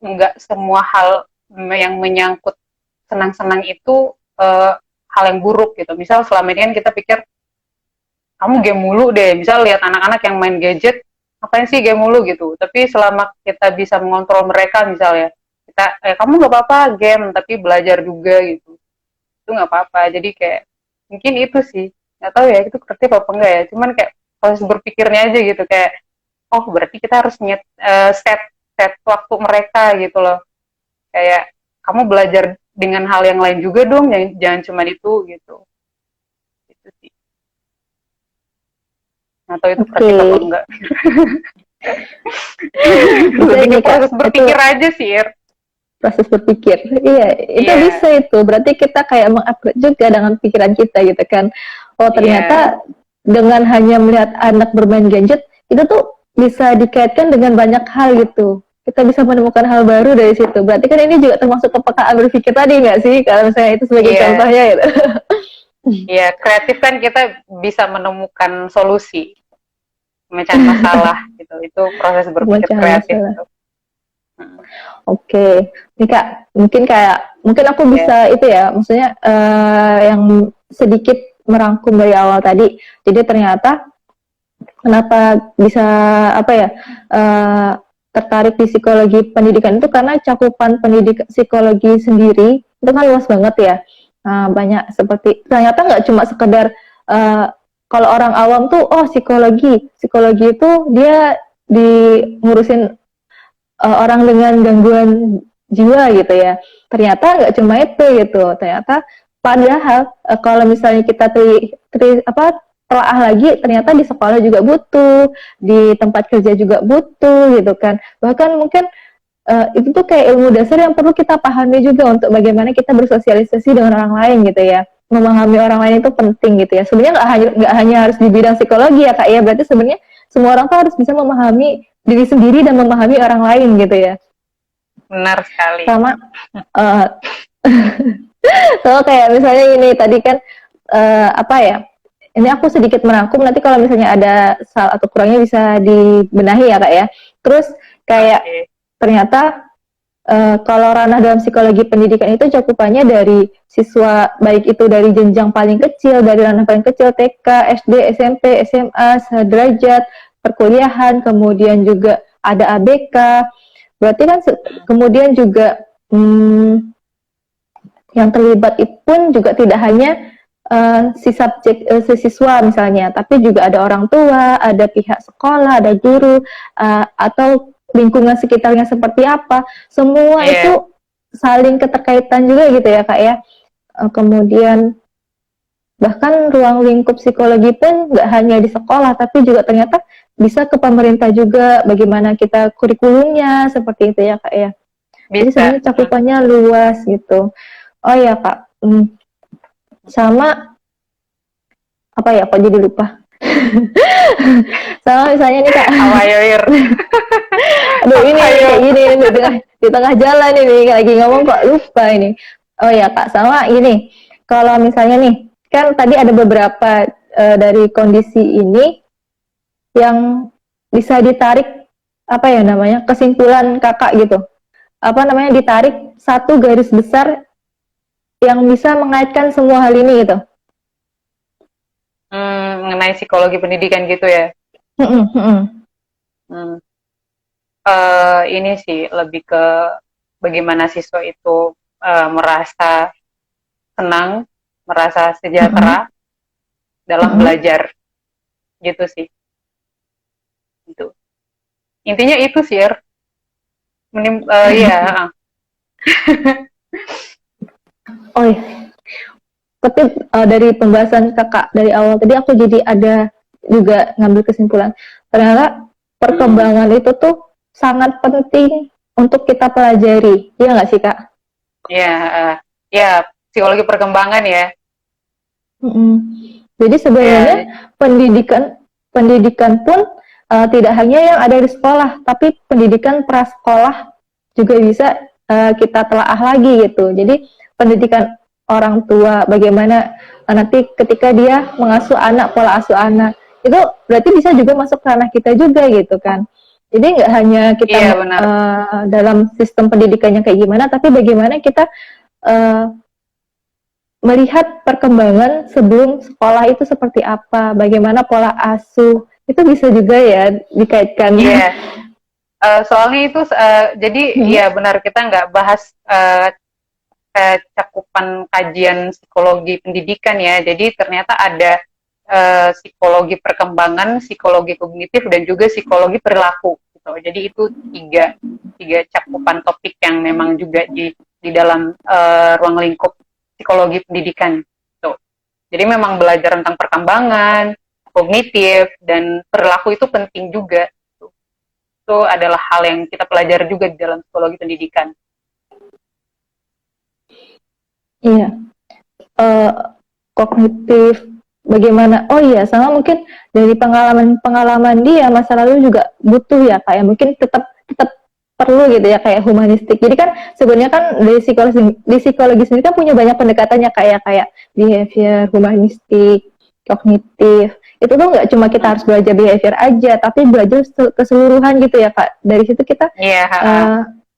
nggak semua hal yang menyangkut senang-senang itu hal yang buruk gitu. Misal selama ini kan kita pikir kamu game mulu deh. Misal lihat anak-anak yang main gadget, ngapain sih game mulu gitu. Tapi selama kita bisa mengontrol mereka misalnya, kita kamu nggak apa-apa game tapi belajar juga gitu. Itu nggak apa-apa. Jadi kayak mungkin itu sih, nggak tahu ya itu kreatif apa enggak ya. Cuman kayak proses berpikirnya aja gitu kayak oh berarti kita harus set set waktu mereka gitu loh. Kayak kamu belajar dengan hal yang lain juga dong, jangan cuma itu gitu. Itu sih. Nggak tahu itu
Oke,
kreatif apa enggak.
bisa
Lebih ke
ini kak,
proses
itu
berpikir aja sih, Ir.
proses berpikir. Iya, itu
Iya,
bisa itu. Berarti kita kayak mengupgrade juga dengan pikiran kita gitu kan. Oh
iya,
ternyata dengan hanya melihat anak bermain gadget, itu tuh bisa dikaitkan dengan banyak hal gitu. Kita bisa menemukan hal baru dari situ. Berarti kan ini juga termasuk kepekaan berpikir tadi nggak sih? Kalau misalnya itu sebagai
iya,
contohnya gitu.
iya. Kreatif kan kita bisa menemukan solusi pemecahan masalah gitu. Itu proses berpikir
Pemecahan
kreatif
masalah.
tuh. Hmm,
Oke, ini kak, mungkin aku
ya,
bisa itu ya, maksudnya yang sedikit merangkum dari awal tadi. Jadi ternyata kenapa bisa apa ya tertarik di psikologi pendidikan itu karena cakupan pendidik psikologi sendiri itu kan luas banget ya. Banyak seperti ternyata nggak cuma sekedar kalau orang awam tuh psikologi itu dia di ngurusin orang dengan gangguan jiwa gitu ya. Ternyata nggak cuma itu gitu. Ternyata padahal kalau misalnya kita telaah lagi, ternyata di sekolah juga butuh, di tempat kerja juga butuh gitu kan. Bahkan mungkin itu tuh kayak ilmu dasar yang perlu kita pahami juga untuk bagaimana kita bersosialisasi dengan orang lain gitu ya. Memahami orang lain itu penting gitu ya. Sebenarnya nggak hanya harus di bidang psikologi ya kak ya. Berarti sebenarnya semua orang tuh harus bisa memahami diri sendiri dan memahami orang lain gitu ya.
Benar sekali.
Sama so kayak misalnya ini tadi kan apa ya? Ini aku sedikit merangkum, nanti kalau misalnya ada salah atau kurangnya bisa dibenahi ya kak ya. Terus kayak ternyata kalau ranah dalam psikologi pendidikan itu cakupannya dari siswa, baik itu dari jenjang paling kecil, dari ranah paling kecil TK, SD, SMP, SMA, sederajat, perkuliahan, kemudian juga ada ABK. Berarti kan kemudian juga yang terlibat itu pun juga tidak hanya si siswa misalnya, tapi juga ada orang tua, ada pihak sekolah, ada guru, atau lingkungan sekitarnya seperti apa, semua itu saling keterkaitan juga gitu ya kak ya. Kemudian bahkan ruang lingkup psikologi pun nggak hanya di sekolah, tapi juga ternyata bisa ke pemerintah juga, bagaimana kita kurikulumnya, seperti itu ya kak ya. Jadi sebenarnya cakupannya luas gitu. Oh ya kak, sama apa ya, kok jadi lupa. Sama misalnya nih kak, aduh ini kayak gini di tengah jalan ini lagi ngomong kok lupa ini. Oh ya kak, sama ini kalau misalnya nih kan tadi ada beberapa dari kondisi ini yang bisa ditarik apa ya namanya kesimpulan kakak gitu, apa namanya ditarik satu garis besar yang bisa mengaitkan semua hal ini gitu.
Mengenai psikologi pendidikan gitu ya. Ini sih lebih ke bagaimana siswa itu merasa senang, merasa sejahtera dalam belajar, gitu sih. Itu intinya itu sih ya.
Oh iya. Tapi dari pembahasan kakak dari awal tadi aku jadi ada juga ngambil kesimpulan ternyata perkembangan itu tuh sangat penting untuk kita pelajari, iya nggak sih kak?
Ya psikologi perkembangan ya.
Jadi sebenarnya pendidikan pun tidak hanya yang ada di sekolah, tapi pendidikan prasekolah juga bisa kita telaah lagi gitu. Jadi pendidikan orang tua, bagaimana nanti ketika dia mengasuh anak, pola asuh anak, itu berarti bisa juga masuk ke ranah kita juga gitu kan. Jadi nggak hanya kita dalam sistem pendidikannya kayak gimana, tapi bagaimana kita melihat perkembangan sebelum sekolah itu seperti apa, bagaimana pola asuh, itu bisa juga ya dikaitkan.
Iya. Soalnya itu jadi ya benar, kita nggak bahas cakupan kajian psikologi pendidikan ya. Jadi ternyata ada psikologi perkembangan, psikologi kognitif, dan juga psikologi perilaku. Gitu. Jadi itu tiga cakupan topik yang memang juga di dalam ruang lingkup psikologi pendidikan. Gitu. Jadi memang belajar tentang perkembangan, kognitif, dan perilaku itu penting juga. Itu adalah hal yang kita pelajari juga di dalam psikologi pendidikan.
Iya, kognitif, bagaimana? Oh iya, sama mungkin dari pengalaman dia masa lalu juga butuh ya kayak mungkin tetap perlu gitu ya kayak humanistik. Jadi kan sebenarnya kan di psikologi sendiri kan punya banyak pendekatannya kayak behavior, humanistik, kognitif. Itu tuh nggak cuma kita harus belajar behavior aja, tapi belajar keseluruhan gitu ya kak. Dari situ kita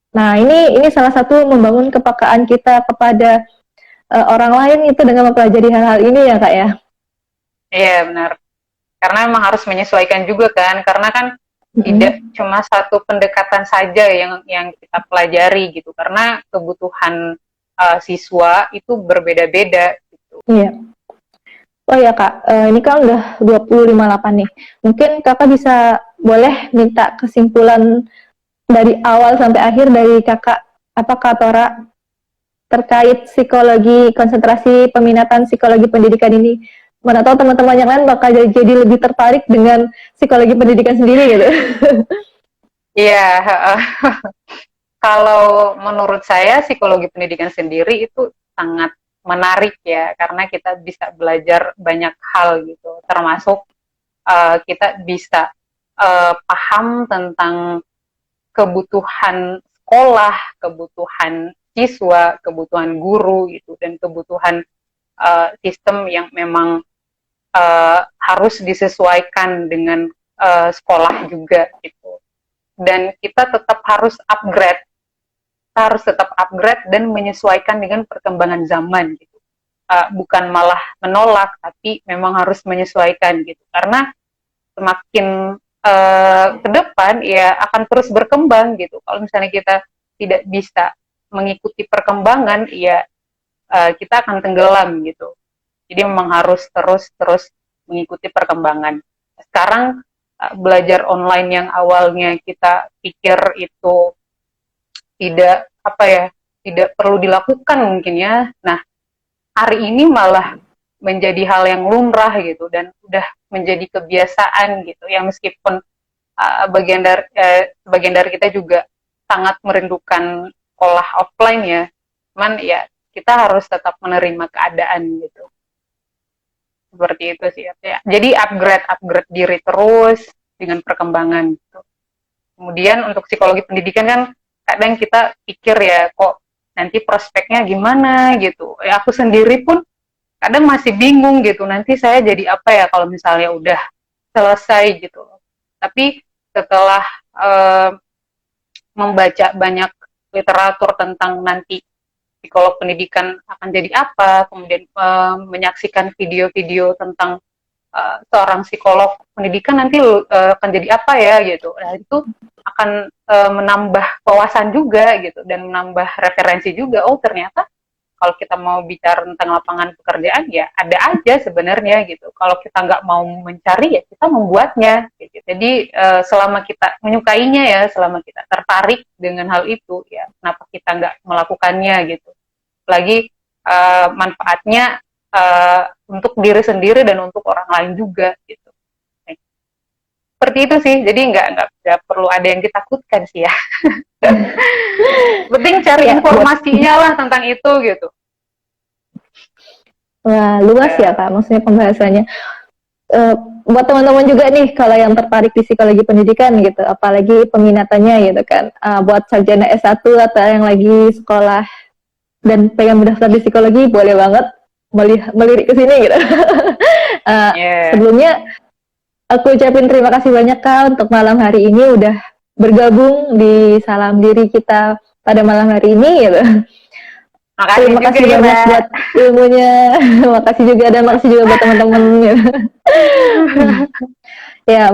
nah ini salah satu membangun kepekaan kita kepada orang lain itu dengan mempelajari hal-hal ini ya kak ya.
Iya benar. Karena memang harus menyesuaikan juga kan, karena kan tidak cuma satu pendekatan saja yang kita pelajari gitu, karena kebutuhan siswa itu berbeda-beda gitu.
Iya. Oh ya Kak, ini kan udah 20.58 nih. Mungkin Kakak bisa boleh minta kesimpulan dari awal sampai akhir dari Kakak, apa Kak Tora, terkait psikologi konsentrasi peminatan psikologi pendidikan ini. Mana tahu teman-teman yang lain bakal jadi lebih tertarik dengan psikologi pendidikan sendiri gitu.
Iya, kalau menurut saya psikologi pendidikan sendiri itu sangat menarik ya, karena kita bisa belajar banyak hal gitu, termasuk kita bisa paham tentang kebutuhan sekolah, kebutuhan siswa, kebutuhan guru gitu, dan kebutuhan sistem yang memang harus disesuaikan dengan sekolah juga gitu. Dan kita tetap harus upgrade, dan menyesuaikan dengan perkembangan zaman gitu. Bukan malah menolak, tapi memang harus menyesuaikan gitu. Karena semakin ke depan ya akan terus berkembang gitu. Kalau misalnya kita tidak bisa mengikuti perkembangan, ya kita akan tenggelam gitu. Jadi memang harus terus mengikuti perkembangan. Sekarang belajar online yang awalnya kita pikir itu tidak perlu dilakukan mungkin ya. Nah, hari ini malah menjadi hal yang lumrah gitu, dan udah menjadi kebiasaan gitu. Yang meskipun bagian dari kita juga sangat merindukan sekolah offline ya, cuman ya kita harus tetap menerima keadaan gitu. Seperti itu sih ya. Jadi upgrade diri terus dengan perkembangan gitu. Kemudian untuk psikologi pendidikan kan kadang kita pikir ya, kok nanti prospeknya gimana gitu. Ya aku sendiri pun kadang masih bingung gitu, nanti saya jadi apa ya kalau misalnya udah selesai gitu. Tapi setelah membaca banyak literatur tentang nanti psikolog pendidikan akan jadi apa, kemudian menyaksikan video-video tentang seorang psikolog pendidikan nanti akan jadi apa ya gitu. Nah, itu akan menambah wawasan juga gitu, dan menambah referensi juga. Oh, ternyata kalau kita mau bicara tentang lapangan pekerjaan ya ada aja sebenarnya gitu. Kalau kita nggak mau mencari ya kita membuatnya gitu. Jadi selama kita menyukainya ya, selama kita tertarik dengan hal itu ya, kenapa kita nggak melakukannya gitu. Lagi manfaatnya untuk diri sendiri dan untuk orang lain juga gitu. Seperti itu sih. Jadi nggak perlu ada yang ditakutkan sih ya. Penting cari informasinya lah tentang itu gitu.
Wah, luas ya Kak, maksudnya pembahasannya. Buat teman-teman juga nih, kalau yang tertarik di psikologi pendidikan gitu, apalagi peminatannya gitu kan, buat sarjana S1 atau yang lagi sekolah dan pengen mendaftar di psikologi, boleh banget melirik ke sini gitu. Sebelumnya, aku ucapin terima kasih banyak Kak untuk malam hari ini udah bergabung di Salam Diri kita pada malam hari ini gitu. Terima kasih banyak buat ilmunya. Makasih juga, dan makasih juga buat teman-teman gitu. Ya,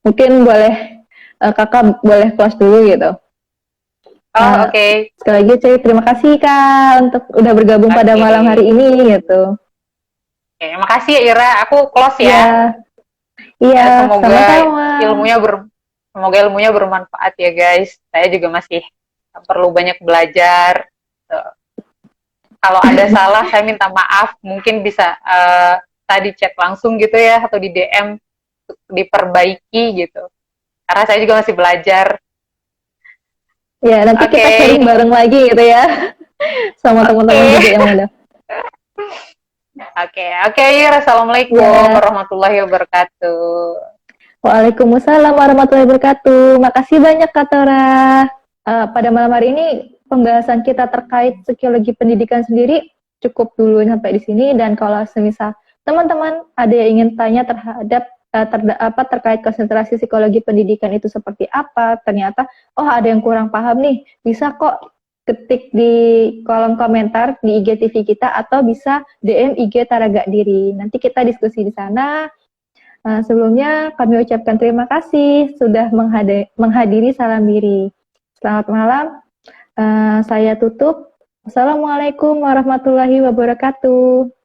mungkin boleh Kakak boleh close dulu gitu.
Oke.
Sekali lagi terima kasih Kak untuk udah bergabung pada malam hari ini gitu.
Makasih ya Ira, aku close ya.
Iya,
semoga ilmunya bermanfaat ya guys. Saya juga masih perlu banyak belajar. Kalau ada salah saya minta maaf, mungkin bisa tadi chat langsung gitu ya, atau di DM untuk diperbaiki gitu. Karena saya juga masih belajar.
Ya, nanti kita sharing bareng lagi gitu ya. Sama teman-teman juga yang ada.
Oke, assalamualaikum warahmatullahi wabarakatuh.
Waalaikumsalam warahmatullahi wabarakatuh. Makasih banyak Kak Tora. Pada malam hari ini pembahasan kita terkait psikologi pendidikan sendiri cukup dulu sampai di sini, dan kalau semisal teman-teman ada yang ingin tanya terkait konsentrasi psikologi pendidikan itu seperti apa, ternyata ada yang kurang paham nih, bisa kok ketik di kolom komentar di IGTV kita, atau bisa DM IG Tara Gak Diri. Nanti kita diskusi di sana. Sebelumnya kami ucapkan terima kasih sudah menghadiri Salam Diri. Selamat malam. Saya tutup. Assalamualaikum warahmatullahi wabarakatuh.